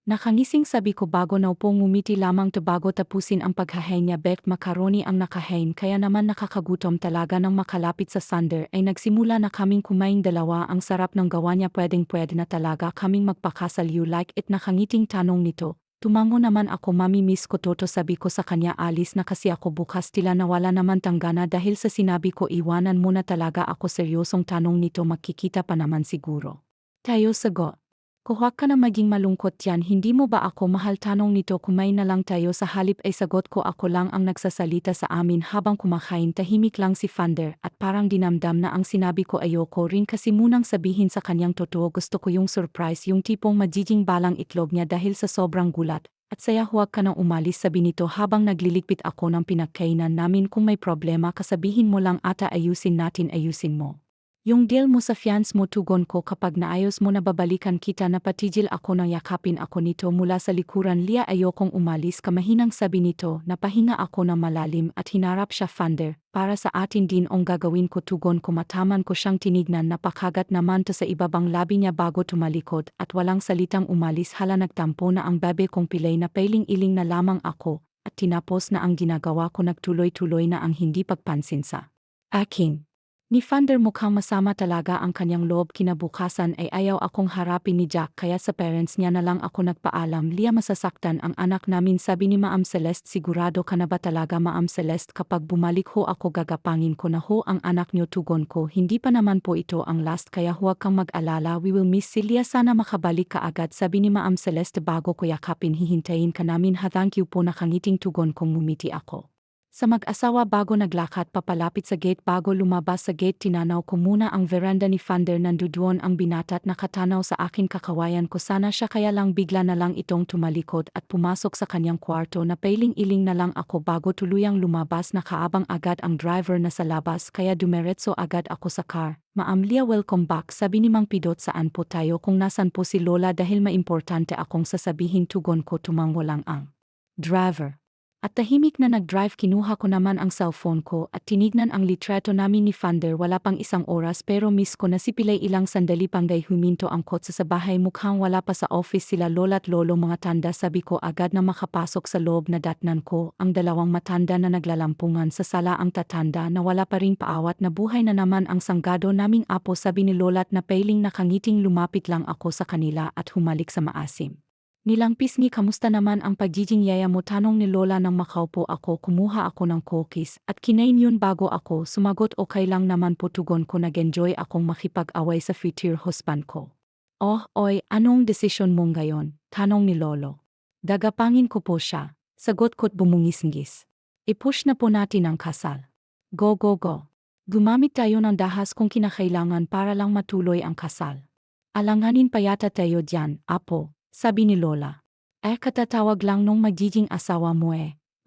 Nakangising sabi ko bago naupo ngumiti lamang to bago tapusin ang paghahay niya baked macaroni ang nakahain kaya naman nakakagutom talaga nang makalapit sa Thunder ay nagsimula na kaming kumain dalawa ang sarap ng gawa niya pwede na talaga kaming magpakasal you like it nakangiting tanong nito. Tumango naman ako mami-miss ko toto sabi ko sa kanya alis na kasi ako bukas tila nawala naman tanggana dahil sa sinabi ko iwanan mo na talaga ako seryosong tanong nito magkikita pa naman siguro. Tayo sagot. Kuwag ka na maging malungkot yan hindi mo ba ako mahal tanong nito kumain na lang tayo sa halip ay sagot ko ako lang ang nagsasalita sa amin habang kumakain tahimik lang si Thunder at parang dinamdam na ang sinabi ko ayoko rin kasi munang sabihin sa kanyang totoo gusto ko yung surprise yung tipong magiging balang itlog niya dahil sa sobrang gulat at saya huwag ka nang umalis sabi nito habang nagliligpit ako ng pinagkainan namin kung may problema kasabihin mo lang ata ayusin mo. Yung deal mo sa fiance mo tugon ko kapag naayos mo na babalikan kita napatigil ako nang yakapin ako nito mula sa likuran Lia ayokong umalis kamahinang sabi nito napahinga ako ng malalim at hinarap siya Thunder para sa atin din ang gagawin ko tugon ko mataman ko siyang tinignan napakagat naman to sa ibabang labi niya bago tumalikod at walang salitang umalis hala nagtampo na ang bebe kong pilay na pailing-iling na lamang ako at tinapos na ang ginagawa ko nagtuloy-tuloy na ang hindi pagpansin sa akin. Ni Thunder mukhang masama talaga ang kanyang loob kinabukasan ay ayaw akong harapin ni Jack kaya sa parents niya na lang ako nagpaalam Lia masasaktan ang anak namin sabi ni Ma'am Celeste sigurado ka na ba talaga Ma'am Celeste kapag bumalik ho ako gagapangin ko na ho ang anak niyo tugon ko hindi pa naman po ito ang last kaya huwag kang mag-alala we will miss si Lia sana makabalik ka agad sabi ni Ma'am Celeste bago ko yakapin hihintayin ka namin ha thank you po nakangiting tugon kong ngumiti ako. Sa mag-asawa bago naglakad papalapit sa gate bago lumabas sa gate tinanaw ko muna ang veranda ni Fander nandoon ang binata at nakatanaw sa akin kakawayan ko sana siya kaya lang bigla na lang itong tumalikod at pumasok sa kanyang kwarto na pailing-iling na lang ako bago tuluyang lumabas nakaabang agad ang driver na sa labas kaya dumiretso agad ako sa car. Ma'am Lia, welcome back, sabi ni Mang Pidot, saan po tayo kung nasan po si Lola dahil maimportante akong sasabihin, tugon ko tumanggo lang ang driver. At tahimik na nag-drive kinuha ko naman ang cellphone ko at tinignan ang litrato namin ni Fander wala pang isang oras pero miss ko na si Pilay ilang sandali panggay huminto ang kotse sa bahay mukhang wala pa sa office sila lola at lolo mga tanda sabi ko agad na makapasok sa loob na datnan ko ang dalawang matanda na naglalampungan sa sala ang tatanda na wala pa ring paawat na buhay na naman ang sanggado naming apo sabi ni lola at napailing nakangiting lumapit lang ako sa kanila at humalik sa maasim. Nilang pisngi kamusta naman ang pagiging yaya mo tanong ni Lola nang makaupo ako kumuha ako ng cookies at kinain yun bago ako sumagot okay lang naman po tugon ko nag-enjoy akong makipag-away sa future husband ko. Oh, oy, anong desisyon mong gayon? Tanong ni Lolo. Dagapangin ko po siya, sagot ko't bumungis-ngis. I-push na po natin ang kasal. Go go go. Gumamit tayo ng dahas kung kinakailangan para lang matuloy ang kasal. Alanganin pa yata tayo diyan, apo. Sabi ni Lola. Katatawag lang nung magiging asawa mo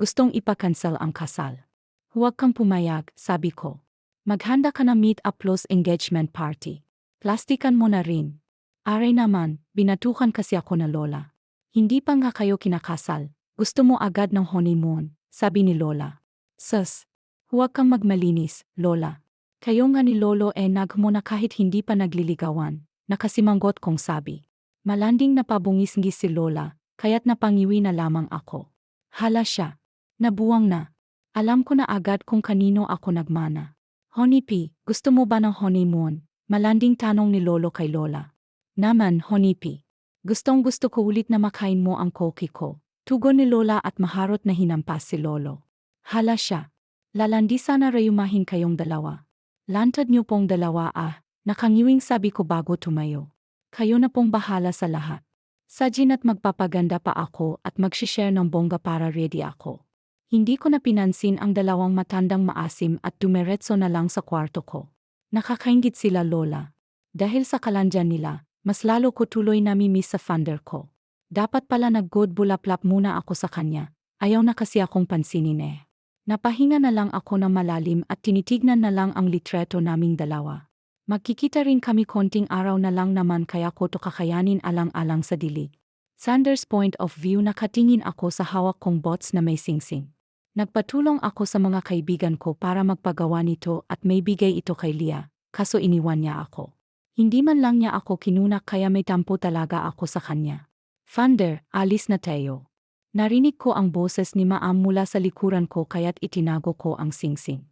Gustong ipakansel ang kasal. Huwag kang pumayag, sabi ko. Maghanda ka na meet up plus engagement party. Plastikan mo na rin. Aray naman, binatukan kasi ako na Lola. Hindi pa nga kayo kinakasal. Gusto mo agad ng honeymoon, sabi ni Lola. Sus, huwag kang magmalinis, Lola. Kayo nga ni Lolo nagmo na kahit hindi pa nagliligawan, nakasimanggot kong sabi. Malanding napabungis-ngis si Lola, kaya't napangiwi na lamang ako. Hala siya. Nabuwang na. Alam ko na agad kung kanino ako nagmana. Honey P, gusto mo ba ng honeymoon? Malanding tanong ni Lolo kay Lola. Naman, Honey P. Gustong-gusto ko ulit na makain mo ang cookie ko. Tugon ni Lola at maharot na hinampas si Lolo. Hala siya. Lalandi sana rayumahin kayong dalawa. Lantad niyo pong dalawa nakangiwing sabi ko bago tumayo. Kayo na pong bahala sa lahat. Sadyin at magpapaganda pa ako at mag-share ng bongga para ready ako. Hindi ko na pinansin ang dalawang matandang maasim at dumiretso na lang sa kwarto ko. Nakakaingit sila Lola. Dahil sa kalandyan nila, mas lalo ko tuloy nami-miss sa Fander ko. Dapat pala nag-good bulaplap muna ako sa kanya. Ayaw na kasi akong pansinin Napahinga na lang ako ng malalim at tinitignan na lang ang litrato naming dalawa. Magkikita rin kami konting araw na lang naman kaya ko to kakayanin alang-alang sa dilig. Sanders point of view nakatingin ako sa hawak kong bots na may singsing. Nagpatulong ako sa mga kaibigan ko para magpagawa nito at may bigay ito kay Lia, kaso iniwan niya ako. Hindi man lang niya ako kinunak kaya may tampo talaga ako sa kanya. Fander, alis na tayo. Narinig ko ang boses ni Maam mula sa likuran ko kaya't itinago ko ang singsing.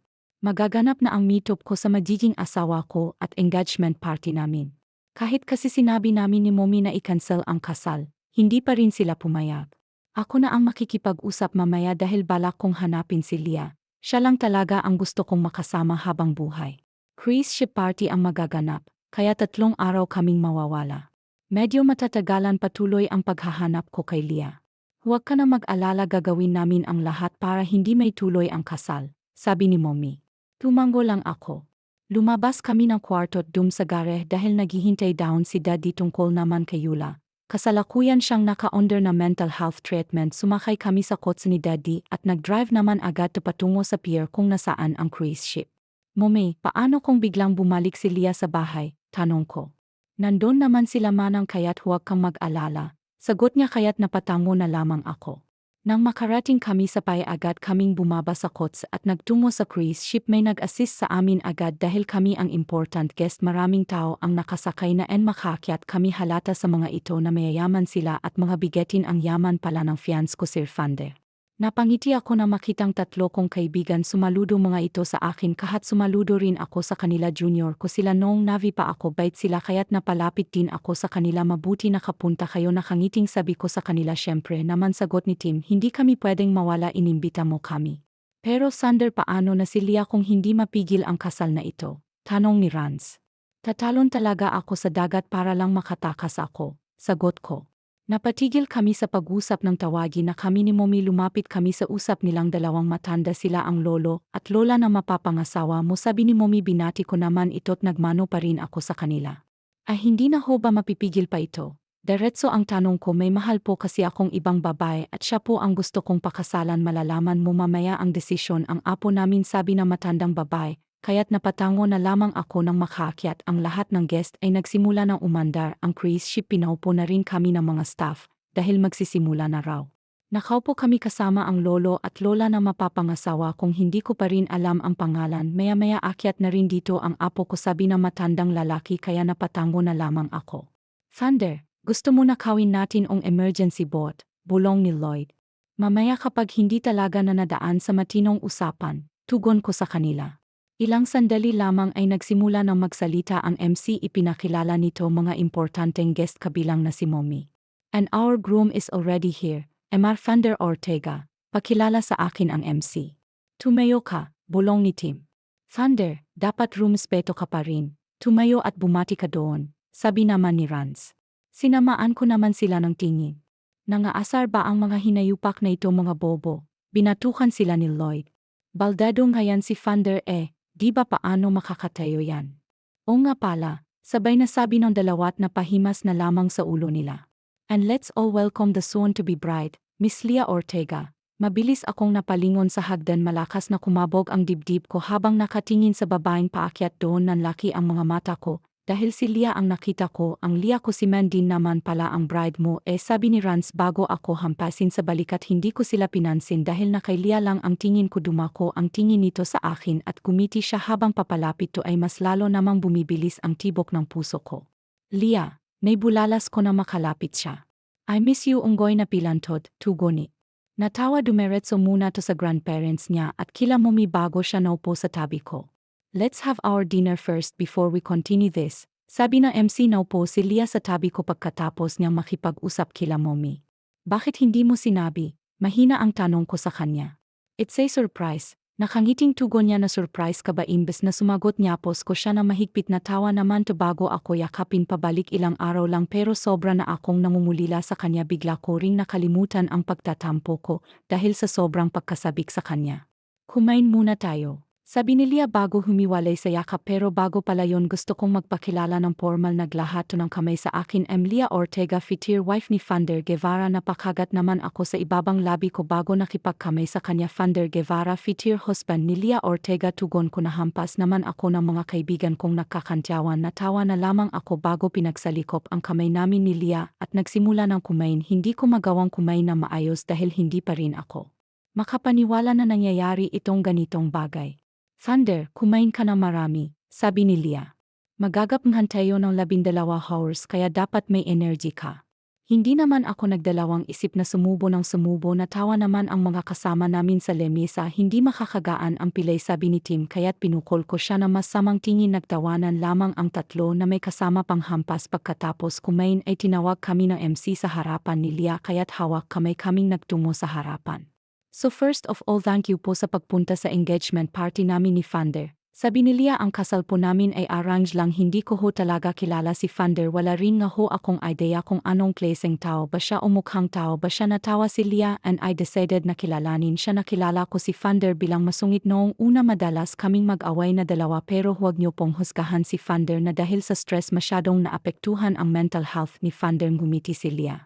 Magaganap na ang meetup ko sa magiging asawa ko at engagement party namin. Kahit kasi sinabi namin ni Mommy na i-cancel ang kasal, hindi pa rin sila pumayag. Ako na ang makikipag-usap mamaya dahil balak kong hanapin si Lia. Siya lang talaga ang gusto kong makasama habang buhay. Cruise ship party ang magaganap, kaya 3 araw kaming mawawala. Medyo matatagalan patuloy ang paghahanap ko kay Lia. Huwag ka na mag-alala, gagawin namin ang lahat para hindi may tuloy ang kasal, sabi ni Mommy. Tumanggo lang ako. Lumabas kami ng kwarto at sa gareh dahil naghihintay down si Daddy tungkol naman kay Yula. Kasalukuyan siyang naka-under na mental health treatment. Sumakay kami sa kotse ni Daddy at nag-drive naman agad patungo sa pier kung nasaan ang cruise ship. Mommy, paano kung biglang bumalik si Lia sa bahay? Tanong ko. Nandun naman sila manang kaya't huwag kang mag-alala. Sagot niya kaya't napatango na lamang ako. Nang makarating kami sa pay agad kaming bumaba sa kotse at nagtungo sa cruise ship. May nag-assist sa amin agad dahil kami ang important guest. Maraming tao ang nakasakay na makakyat kami halata sa mga ito na mayayaman sila at mga bigetin ang yaman pala ng fiance ko Sir Fander. Napangiti ako na makitang 3 kong kaibigan sumaludo mga ito sa akin kahat sumaludo rin ako sa kanila. Junior ko sila noong Navy pa ako, bait sila kaya't napalapit din ako sa kanila. Mabuti nakapunta kayo, nakangiting sabi ko sa kanila. Syempre naman sagot ni Tim, hindi kami pwedeng mawala, inimbita mo kami. Pero Sander, paano na si Lia kung hindi mapigil ang kasal na ito? Tanong ni Rans. Tatalon talaga ako sa dagat para lang makatakas ako, sagot ko. Napatigil kami sa pag-usap ng tawagi na kami ni Mommy lumapit kami sa usap nilang dalawang matanda sila ang lolo at lola na mapapangasawa mo sabi ni Mommy binati ko naman ito't nagmano pa rin ako sa kanila. Hindi na ho ba mapipigil pa ito? Diretso ang tanong ko may mahal po kasi akong ibang babae at siya po ang gusto kong pakasalan malalaman mo mamaya ang desisyon ang apo namin sabi ng matandang babae. Kaya't napatango na lamang ako nang makaakyat ang lahat ng guest ay nagsimula ng umandar ang cruise ship pinaupo na rin kami ng mga staff dahil magsisimula na raw. Nakaupo kami kasama ang lolo at lola na mapapangasawa kung hindi ko pa rin alam ang pangalan maya-maya akyat na rin dito ang apo ko sabi ng matandang lalaki kaya napatango na lamang ako. Thunder, gusto mo na kawin natin ang emergency boat, bulong ni Lloyd. Mamaya kapag hindi talaga na nadaan sa matinong usapan, tugon ko sa kanila. Ilang sandali lamang ay nagsimula ng magsalita ang MC ipinakilala nito mga importanteng guest kabilang na si Mommy. And our groom is already here, Emar Thunder Ortega, pakilala sa akin ang MC. Tumayo ka, bulong ni Tim. Thunder, dapat rumespeto ka pa rin, tumayo at bumati ka doon, sabi naman ni Rance. Sinamaan ko naman sila ng tingin. Nangaasar ba ang mga hinayupak na ito mga bobo? Binatukan sila ni Lloyd. Baldadong ngayon si Thunder di ba paano makakatayo yan? O nga pala, sabay na sabi ng dalawat na pahimas na lamang sa ulo nila. And let's all welcome the soon-to-be bride, Miss Leah Ortega. Mabilis akong napalingon sa hagdan malakas na kumabog ang dibdib ko habang nakatingin sa babaeng paakyat doon nanlaki ang mga mata ko. Dahil si Leah ang nakita ko, ang Leah ko si Mandin naman pala ang bride mo sabi ni Rance bago ako hampasin sa balikat hindi ko sila pinansin dahil na kay Leah lang ang tingin ko dumako ang tingin nito sa akin at gumiti siya habang papalapit to ay mas lalo namang bumibilis ang tibok ng puso ko. Leah, may bulalas ko na makalapit siya. I miss you unggoy na pilantod, tugoni. Natawa dumiretso muna to sa grandparents niya at kila Mommy bago siya naupo sa tabi ko. Let's have our dinner first before we continue this, sabi ng MC naupo si Leah sa tabi ko pagkatapos niyang makipag-usap kila Mommy. Bakit hindi mo sinabi? Mahina ang tanong ko sa kanya. It's a surprise. Nakangiting tugon niya na surprise ka ba imbes na sumagot niya pos ko siya na mahigpit na tawa naman to bago ako yakapin pabalik ilang araw lang pero sobra na akong nangungulila sa kanya bigla ko ring nakalimutan ang pagtatampo ko dahil sa sobrang pagkasabik sa kanya. Kumain muna tayo. Sabi ni Leah bago humiwalay sa yakap pero bago pala yon gusto kong magpakilala ng formal naglahat ng kamay sa akin Leah Ortega Fitir wife ni Thunder Guevara napakagat naman ako sa ibabang labi ko bago nakipagkamay sa kanya Thunder Guevara Fitir husband ni Leah Ortega tugon ko na hampas naman ako ng mga kaibigan kong nagkakantyawan natawa na lamang ako bago pinagsalikop ang kamay namin ni Leah at nagsimula ng kumain hindi ko magawang kumain na maayos dahil hindi pa rin ako makapaniwala na nangyayari itong ganitong bagay. Thunder, kumain ka na marami, sabi ni Leah. Magagapnghan tayo ng 12 hours kaya dapat may energy ka. Hindi naman ako nagdalawang isip na sumubo ng sumubo natawa naman ang mga kasama namin sa lemesa hindi makakagaan ang pilay sabi ni Tim kaya't pinukol ko siya na masamang tingin nagtawanan lamang ang tatlo na may kasama pang hampas pagkatapos kumain ay tinawag kami ng MC sa harapan ni Leah kaya't hawak kamay kaming nagtungo sa harapan. So first of all thank you po sa pagpunta sa engagement party namin ni Thunder. Sabi ni Leah ang kasal po namin ay arrange lang hindi ko ho talaga kilala si Thunder wala rin nga ho akong idea kung anong klaseng tao ba siya o mukhang tao ba siya natawa si Leah and I decided na kilalanin siya nakilala ko si Thunder bilang masungit noong una madalas kaming mag-away na dalawa pero huwag niyo pong husgahan si Thunder na dahil sa stress masyadong naapektuhan ang mental health ni Thunder ngumiti si Leah.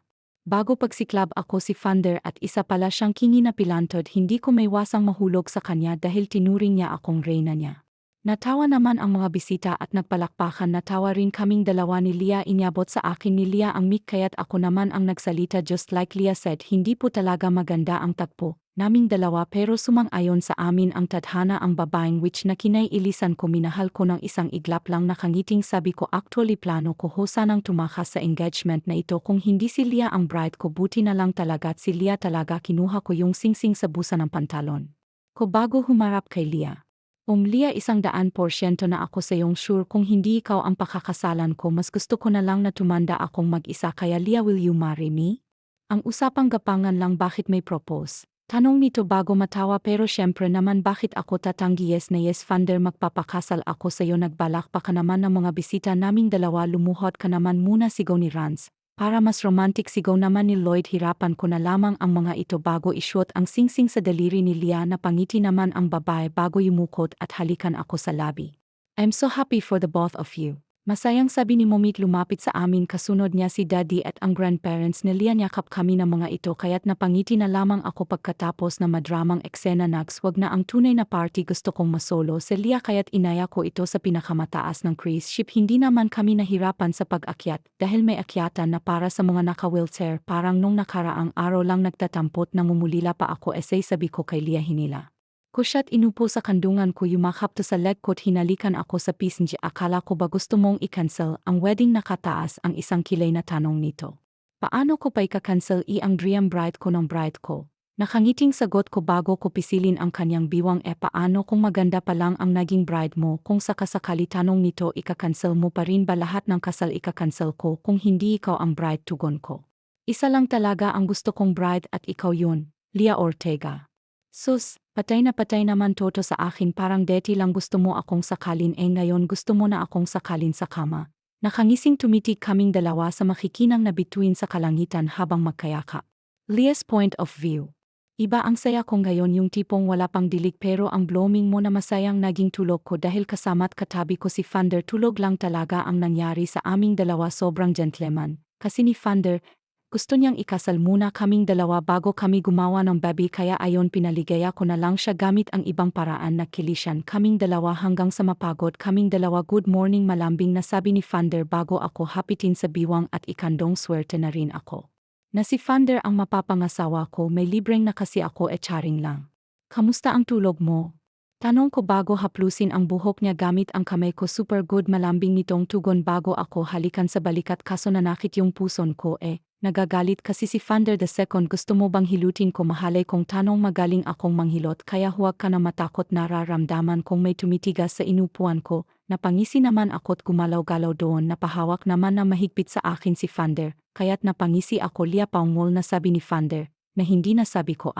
Bago pagsiklab ako si Thunder at isa pala siyang kingi na pilantod hindi ko maiwasang mahulog sa kanya dahil tinuring niya akong reyna niya. Natawa naman ang mga bisita at nagpalakpakan natawa rin kaming dalawa ni Leah inyabot sa akin ni Leah ang mic kaya't ako naman ang nagsalita just like Leah said hindi po talaga maganda ang tagpo naming dalawa pero sumang-ayon sa amin ang tadhana ang babaeng which na kinaiilisan ko minahal ko ng isang iglap lang nakangiting sabi ko actually plano ko ho sanang tumakas sa engagement na ito kung hindi si Leah ang bride ko buti na lang talaga at si Leah talaga kinuha ko yung singsing sa busa ng pantalon ko bago humarap kay Leah. Leah 100% na ako sa iyong sure kung hindi ikaw ang pakakasalan ko mas gusto ko na lang na tumanda akong mag-isa kaya Leah will you marry me? Ang usapang gapangan lang bakit may propose. Tanong nito bago matawa pero syempre naman bakit ako tatanggi yes na yes Thunder magpapakasal ako sa iyo nagbalak pa ka naman ng mga bisita naming dalawa lumuhod ka naman muna sigaw ni Rance. Para mas romantic sigaw naman ni Lloyd, hirapan ko na lamang ang mga ito bago isuot ang singsing sa daliri ni Leah. Napangiti naman ang babae bago yumukot at halikan ako sa labi. I'm so happy for the both of you. Masayang sabi ni Momit lumapit sa amin, kasunod niya si Daddy at ang grandparents ni Leah. Yakap kami ng mga ito kaya't napangiti na lamang ako pagkatapos na madramang eksena. Wag na ang tunay na party, gusto kong masolo si Leah kaya't inaya ko ito sa pinakamataas ng cruise ship. Hindi naman kami nahirapan sa pag-akyat dahil may akyatan na para sa mga naka-wheelchair. Parang nung nakaraang araw lang nagtatampot, namumulila pa ako. Sabi ko kay Leah, hinila ko siya't inupo sa kandungan ko, yumakap to sa leg ko't hinalikan ako sa pisngi. Akala ko ba gusto mong i-cancel ang wedding? Nakataas ang isang kilay na tanong nito. Paano ko pa ika-cancel ang dream bride ko ng bride ko? Nakangiting sagot ko bago ko pisilin ang kanyang biwang. Paano kung maganda pa lang ang naging bride mo? Kung sakasakali, tanong nito, ika-cancel mo pa rin ba lahat ng kasal? Ika-cancel ko kung hindi ikaw ang bride, tugon ko. Isa lang talaga ang gusto kong bride at ikaw yun, Leah Ortega. Sus, patay na naman toto sa akin. Parang deti lang gusto mo akong sakalin, ngayon gusto mo na akong sakalin sa kama. Nakangising tumitig kaming dalawa sa makikinang na bituin sa kalangitan habang magkayakap. Leah's point of view. Iba ang saya ko ngayon, yung tipong wala pang dilig pero ang blooming mo na masayang naging tulog ko dahil kasama't katabi ko si Vander. Tulog lang talaga ang nangyari sa aming dalawa, sobrang gentleman. Kasi ni Vander, gusto niyang ikasal muna kaming dalawa bago kami gumawa ng baby, kaya ayon pinaligaya ko na lang siya gamit ang ibang paraan. Nagkilisyan kaming dalawa hanggang sa mapagod kaming dalawa. Good morning, malambing na sabi ni Vander bago ako hapitin sa biwang at ikandong swerte na rin ako na si Vander ang mapapangasawa ko. May libreng na kasi ako, charing lang. Kamusta ang tulog mo? Tanong ko bago haplusin ang buhok niya gamit ang kamay ko. Super good, malambing nitong tugon bago ako halikan sa balikat, kaso nanakit yung puson ko. Nagagalit kasi si Vander II. Gusto mo bang hilutin ko? Mahalay kong tanong. Magaling akong manghilot kaya huwag ka na matakot. Nararamdaman kong may tumitigas sa inupuan ko. Napangisi naman ako't gumalaw-galaw doon. Napahawak naman na mahigpit sa akin si Vander, kaya't napangisi ako. Leah, paungol na sabi ni Vander, na hindi nasabi ko.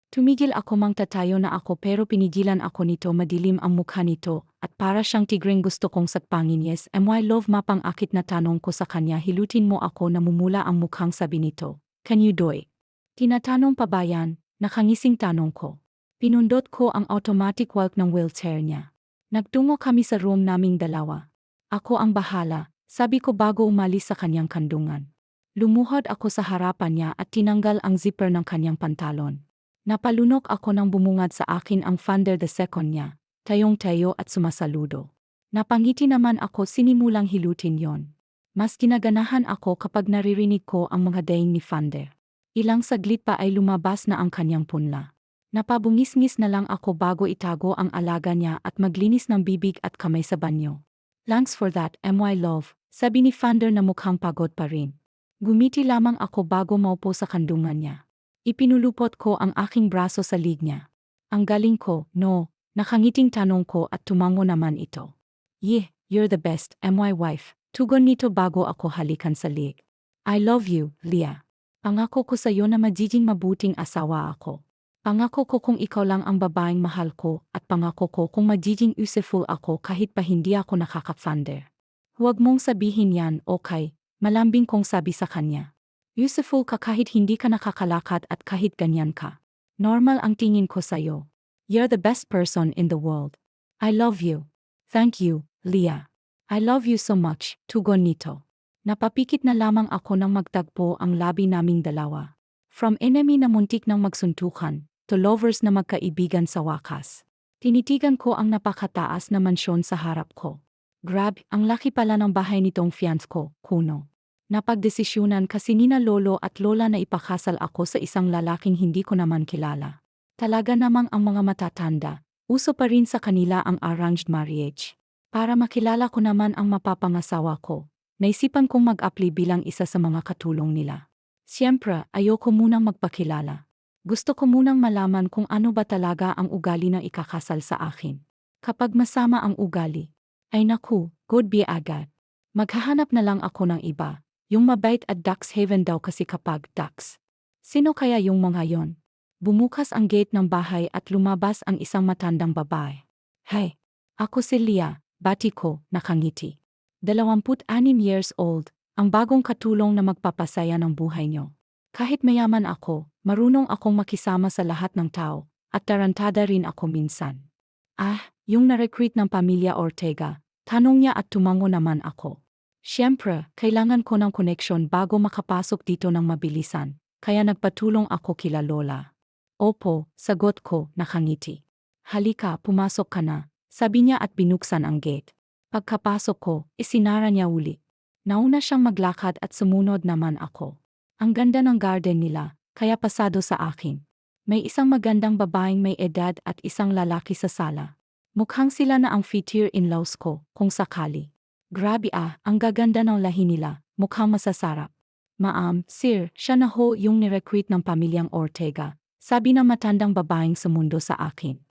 Tumigil ako, mang tatayo na ako pero pinigilan ako nito. Madilim ang mukha nito at para siyang tigring gusto kong sakpangin. Yes, my love, mapang akit na tanong ko sa kanya. Hilutin mo ako? Namumula ang mukhang sabi nito. Can you do it? Tinatanong pa ba yan? Nakangising tanong ko. Pinundot ko ang automatic walk ng wheelchair niya. Nagtungo kami sa room naming dalawa. Ako ang bahala, sabi ko bago umalis sa kanyang kandungan. Lumuhod ako sa harapan niya at tinanggal ang zipper ng kanyang pantalon. Napalunok ako nang bumungad sa akin ang Vander II niya, tayong-tayo at sumasaludo. Napangiti naman ako, sinimulang hilutin yon. Mas ginaganahan ako kapag naririnig ko ang mga daing ni Vander. Ilang saglit pa ay lumabas na ang kanyang punla. Napabungis-ngis na lang ako bago itago ang alaga niya at maglinis ng bibig at kamay sa banyo. Thanks for that, my love, sabi ni Vander na mukhang pagod pa rin. Gumiti lamang ako bago maupo sa kandungan niya. Ipinulupot ko ang aking braso sa lig niya. Ang galing ko, no? Nakangiting tanong ko at tumango naman ito. Yeah, you're the best, my wife, tugon nito bago ako halikan sa lig. I love you, Leah. Pangako ko sa iyo na magiging mabuting asawa ako. Pangako ko kung ikaw lang ang babaeng mahal ko at pangako ko kung magiging useful ako kahit pa hindi ako nakaka-Vander. Huwag mong sabihin yan, okay? Malambing kong sabi sa kanya. Useful ka kahit hindi ka nakakalakad at kahit ganyan ka. Normal ang tingin ko sa'yo. You're the best person in the world. I love you. Thank you, Leah. I love you so much, tugon nito. Napapikit na lamang ako nang magtagpo ang labi naming dalawa. From enemy na muntik nang magsuntukan, to lovers na magkaibigan sa wakas. Tinitigan ko ang napakataas na mansyon sa harap ko. Grab, ang laki pala ng bahay nitong fiance ko, Kuno. Napagdesisyunan kasi nina lolo at lola na ipakasal ako sa isang lalaking hindi ko naman kilala. Talaga namang ang mga matatanda, uso pa rin sa kanila ang arranged marriage. Para makilala ko naman ang mapapangasawa ko, naisipan kong mag-apply bilang isa sa mga katulong nila. Siyempre, ayoko munang magpakilala. Gusto ko munang malaman kung ano ba talaga ang ugali ng ikakasal sa akin. Kapag masama ang ugali, ay naku, good be agad. Maghahanap na lang ako ng iba. Yung mabait at Ducks Haven daw kasi kapag Ducks. Sino kaya yung mga yon? Bumukas ang gate ng bahay at lumabas ang isang matandang babae. Hey, ako si Leah, bati ko, nakangiti. 26 years old, Ang bagong katulong na magpapasaya ng buhay niyo. Kahit mayaman ako, marunong akong makisama sa lahat ng tao, at tarantada rin ako minsan. Yung na-recruit ng pamilya Ortega, tanong niya at tumango naman ako. Siyempre, kailangan ko ng koneksyon bago makapasok dito ng mabilisan, kaya nagpatulong ako kila Lola. Opo, sagot ko, nakangiti. Halika, pumasok ka na, sabi niya at binuksan ang gate. Pagkapasok ko, isinara niya uli. Nauna siyang maglakad at sumunod naman ako. Ang ganda ng garden nila, kaya pasado sa akin. May isang magandang babaeng may edad at isang lalaki sa sala. Mukhang sila na ang future in-laws ko, kung sakali. Grabe ang gaganda ng lahi nila, mukhang masasarap. Ma'am, sir, siya na ho yung ni-recruit ng pamilyang Ortega, sabi ng matandang babaeng sumundo sa akin.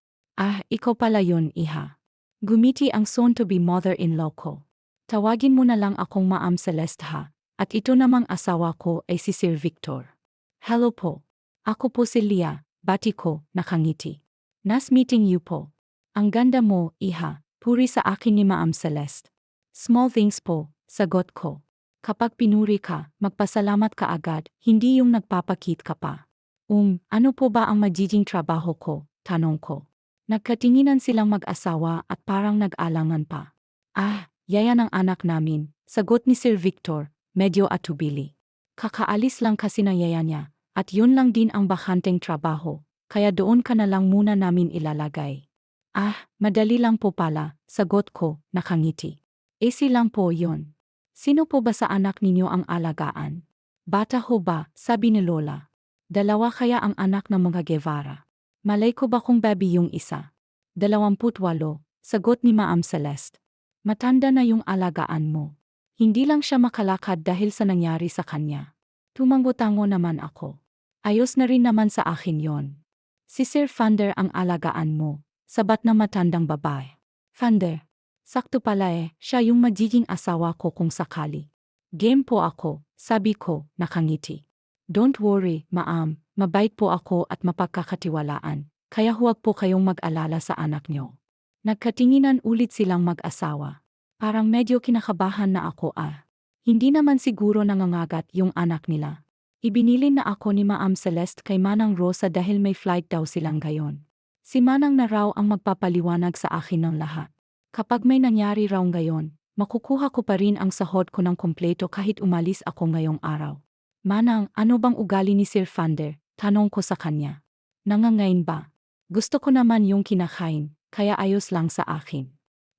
Ikaw pala yun, iha. Gumiti ang soon-to-be mother-in-law ko. Tawagin mo na lang akong Ma'am Celeste ha, at ito namang asawa ko ay si Sir Victor. Hello po. Ako po si Leah, bati ko, nakangiti. Nice meeting you po. Ang ganda mo, iha, puri sa akin ni Ma'am Celeste. Small things po, sagot ko. Kapag pinuri ka, magpasalamat ka agad, hindi yung nagpapakit ka pa. Ano po ba ang magiging trabaho ko? Tanong ko. Nagkatinginan silang mag-asawa at parang nag-alangan pa. Yaya ng anak namin, sagot ni Sir Victor, medyo atubili. Kakaalis lang kasi ng yaya niya, at yun lang din ang bakanteng trabaho, kaya doon ka na lang muna namin ilalagay. Madali lang po pala, sagot ko, nakangiti. Easy lang po yun. Sino po ba sa anak ninyo ang alagaan? Bata ho ba, sabi ni Lola. Dalawa kaya ang anak ng mga Guevara. Malay ko ba kung baby yung isa? 28, sagot ni Ma'am Celeste. Matanda na yung alagaan mo. Hindi lang siya makalakad dahil sa nangyari sa kanya. Tumanggo-tango naman ako. Ayos na rin naman sa akin yon. Si Sir Fander ang alagaan mo, sabat na matandang babae. Fander. Sakto pala siya yung magiging asawa ko kung sakali. Game po ako, sabi ko, nakangiti. Don't worry, ma'am, mabait po ako at mapagkakatiwalaan, kaya huwag po kayong mag-alala sa anak niyo. Nagkatinginan ulit silang mag-asawa. Parang medyo kinakabahan na ako Hindi naman siguro nangangagat yung anak nila. Ibinilin na ako ni Ma'am Celeste kay Manang Rosa dahil may flight daw silang gayon. Si Manang na raw ang magpapaliwanag sa akin ng lahat. Kapag may nangyari raw ngayon, makukuha ko pa rin ang sahod ko ng kompleto kahit umalis ako ngayong araw. Manang, ano bang ugali ni Sir Fander? Tanong ko sa kanya. Nangangain ba? Gusto ko naman yung kinakain, kaya ayos lang sa akin.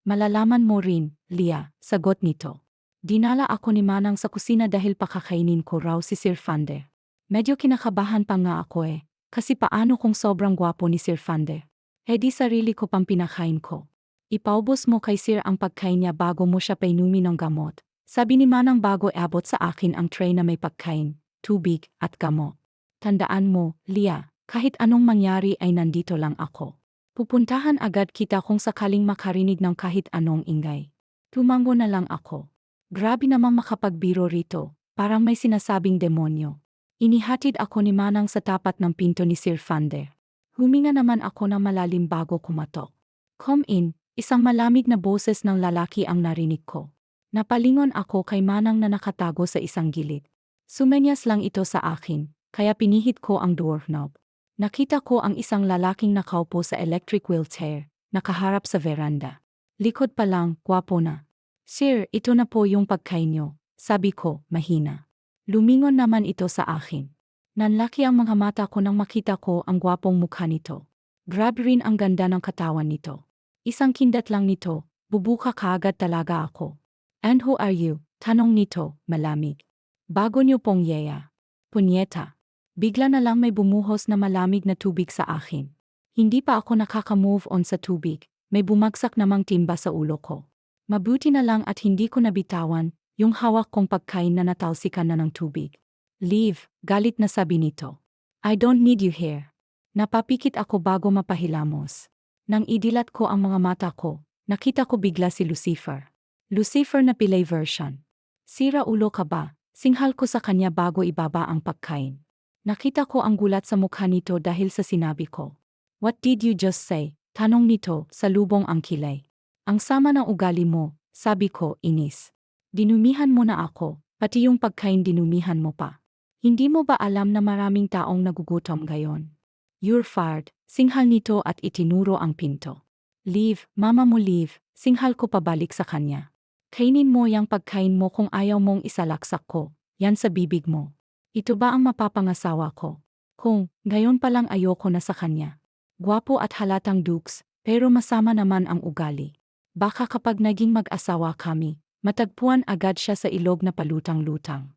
Malalaman mo rin, Leah, sagot nito. Dinala ako ni Manang sa kusina dahil pakakainin ko raw si Sir Fander. Medyo kinakabahan pa nga ako kasi paano kung sobrang gwapo ni Sir Fander? Di sarili ko pang pinakain ko. Ipaubos mo kay Sir ang pagkain niya bago mo siya painumin ng gamot. Sabi ni Manang bago abot sa akin ang tray na may pagkain, tubig, at gamot. Tandaan mo, Leah, kahit anong mangyari ay nandito lang ako. Pupuntahan agad kita kung sakaling makarinig ng kahit anong ingay. Tumango na lang ako. Grabe namang makapagbiro rito, parang may sinasabing demonyo. Inihatid ako ni Manang sa tapat ng pinto ni Sir Fander. Huminga naman ako ng malalim bago kumatok. Come in. Isang malamig na boses ng lalaki ang narinig ko. Napalingon ako kay Manang na nakatago sa isang gilid. Sumenyas lang ito sa akin, kaya pinihit ko ang door knob. Nakita ko ang isang lalaking nakaupo sa electric wheelchair, nakaharap sa veranda. Likod pa lang, gwapo na. Sir, ito na po yung pagkain niyo, sabi ko, mahina. Lumingon naman ito sa akin. Nanlaki ang mga mata ko nang makita ko ang gwapong mukha nito. Grabe rin ang ganda ng katawan nito. Isang kindat lang nito, bubuka kaagad talaga ako. And who are you? Tanong nito, malamig. Bago niyo pong yaya. Punyeta. Bigla na lang may bumuhos na malamig na tubig sa akin. Hindi pa ako nakaka-move on sa tubig, may bumagsak namang timba sa ulo ko. Mabuti na lang at hindi ko nabitawan yung hawak kong pagkain na natalsikan na ng tubig. Leave, galit na sabi nito. I don't need you here. Napapikit ako bago mapahilamos. Nang idilat ko ang mga mata ko, nakita ko bigla si Lucifer. Lucifer na Pilay version. Sira ulo ka ba? Singhal ko sa kanya bago ibaba ang pagkain. Nakita ko ang gulat sa mukha nito dahil sa sinabi ko. What did you just say? Tanong nito, sa lubong ang kilay. Ang sama ng ugali mo, sabi ko, inis. Dinumihan mo na ako, Pati yung pagkain dinumihan mo pa. Hindi mo ba alam na maraming taong nagugutom ngayon? You're fired, singhal nito at itinuro ang pinto. Leave, mama mo leave, singhal ko pabalik sa kanya. Kainin mo yang pagkain mo kung ayaw mong isalaksak ko, yan sa bibig mo. Ito ba ang mapapangasawa ko? Kung, ngayon pa lang ayoko na sa kanya. Gwapo at halatang dukes, pero masama naman ang ugali. Baka kapag naging mag-asawa kami, matagpuan agad siya sa ilog na palutang-lutang.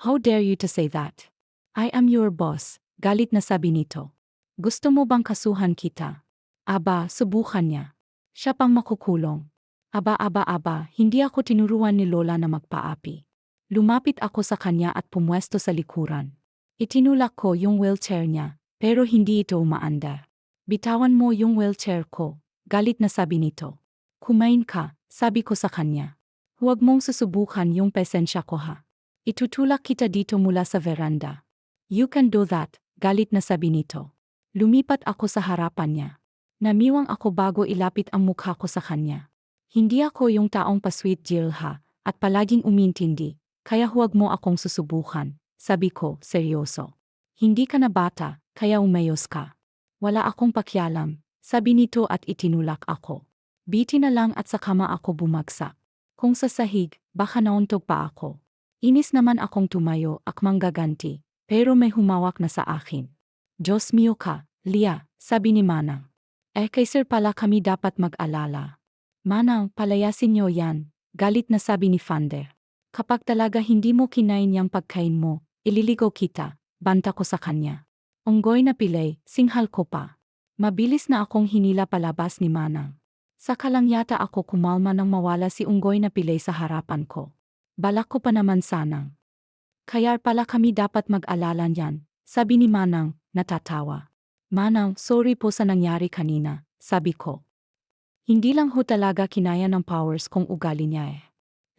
How dare you to say that? I am your boss, galit na sabi nito. Gusto mo bang kasuhan kita? Aba, subukan niya. Siya pang makukulong. Aba, hindi ako tinuruan ni Lola na magpaapi. Lumapit ako sa kanya at pumwesto sa likuran. Itinulak ko yung wheelchair niya, pero hindi ito umaandar. Bitawan mo yung wheelchair ko, galit na sabi nito. Kumain ka, sabi ko sa kanya. Huwag mong susubukan yung pesensya ko ha. Itutulak kita dito mula sa veranda. You can do that, galit na sabi nito. Lumipat ako sa harapan niya. Namiwang ako bago ilapit ang mukha ko sa kanya. Hindi ako yung taong pa-sweet Jill ha, at palaging umintindi, kaya huwag mo akong susubukan, sabi ko, seryoso. Hindi ka na bata, kaya umayos ka. Wala akong pakialam, sabi nito at itinulak ako. Biti na lang at sa kama ako bumagsak. Kung sa sahig, baka nauntog pa ako. Inis naman akong tumayo, akmang gaganti, pero may humawak na sa akin. Diyos mio ka, Lia, sabi ni Manang. Kay sir pala kami dapat mag-alala. Manang, palayasin niyo yan, galit na sabi ni Fander. Kapag talaga hindi mo kinain yang pagkain mo, ililigaw kita, banta ko sa kanya. Unggoy na pilay, singhal ko pa. Mabilis na akong hinila palabas ni Manang. Saka lang yata ako kumalma nang mawala si Unggoy na pilay sa harapan ko. Balak ko pa naman sanang. Kaya pala kami dapat mag-alala niyan, sabi ni Manang, natatawa. Manang, sorry po sa nangyari kanina, sabi ko. Hindi lang ho talaga kinaya ng powers kung ugali niya eh.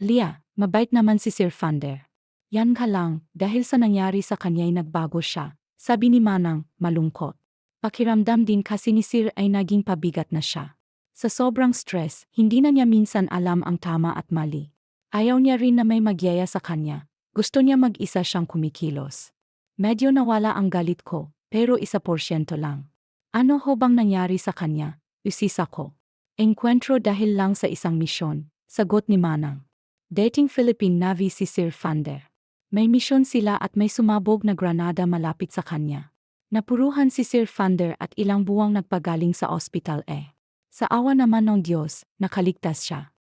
Lia, mabait naman si Sir Fander. Yan ka lang, dahil sa nangyari sa kanya'y nagbago siya, sabi ni Manang, malungkot. Pakiramdam din kasi ni Sir ay naging pabigat na siya. Sa sobrang stress, hindi na niya minsan alam ang tama at mali. Ayaw niya rin na may magyaya sa kanya. Gusto niya mag-isa siyang kumikilos. Medyo nawala ang galit ko, pero 1% lang. Ano ho bang nangyari sa kanya? Usisa ko. Enkwentro dahil lang sa isang misyon, sagot ni Manang. Dating Philippine Navy si Sir Fander. May misyon sila at may sumabog na granada malapit sa kanya. Napuruhan si Sir Fander at ilang buwang nagpagaling sa ospital eh. Sa awa naman ng Diyos, nakaligtas siya.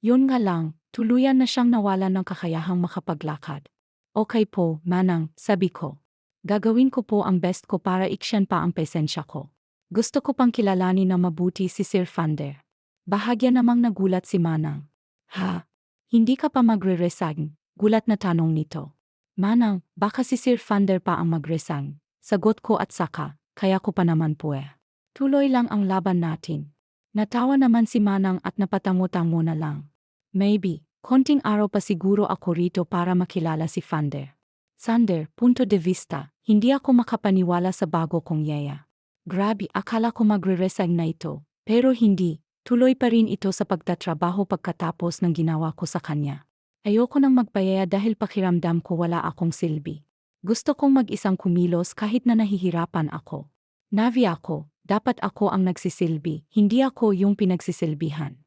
Yun nga lang, tuluyan na siyang nawalan ng kakayahang makapaglakad. Okay po, Manang, sabi ko. Gagawin ko po ang best ko para iksyan pa ang pesensya ko. Gusto ko pang kilalanin na mabuti si Sir Fander. Bahagya namang nagulat si Manang. Ha? Hindi ka pa magre-resign? Gulat na tanong nito. Manang, baka si Sir Fander pa ang mag-resign. Sagot ko at saka, kaya ko pa naman po eh. Tuloy lang ang laban natin. Natawa naman si Manang at napatamo-tamo na lang. Maybe, konting araw pa siguro ako rito para makilala si Fander. Sander, punto de vista, hindi ako makapaniwala sa bago kong yaya. Grabe, akala ko magre-resign na ito, pero hindi, tuloy pa rin ito sa pagtatrabaho pagkatapos ng ginawa ko sa kanya. Ayoko nang magpayaya dahil pakiramdam ko wala akong silbi. Gusto kong mag-isang kumilos kahit na nahihirapan ako. Navi ako, dapat ako ang nagsisilbi, hindi ako yung pinagsisilbihan.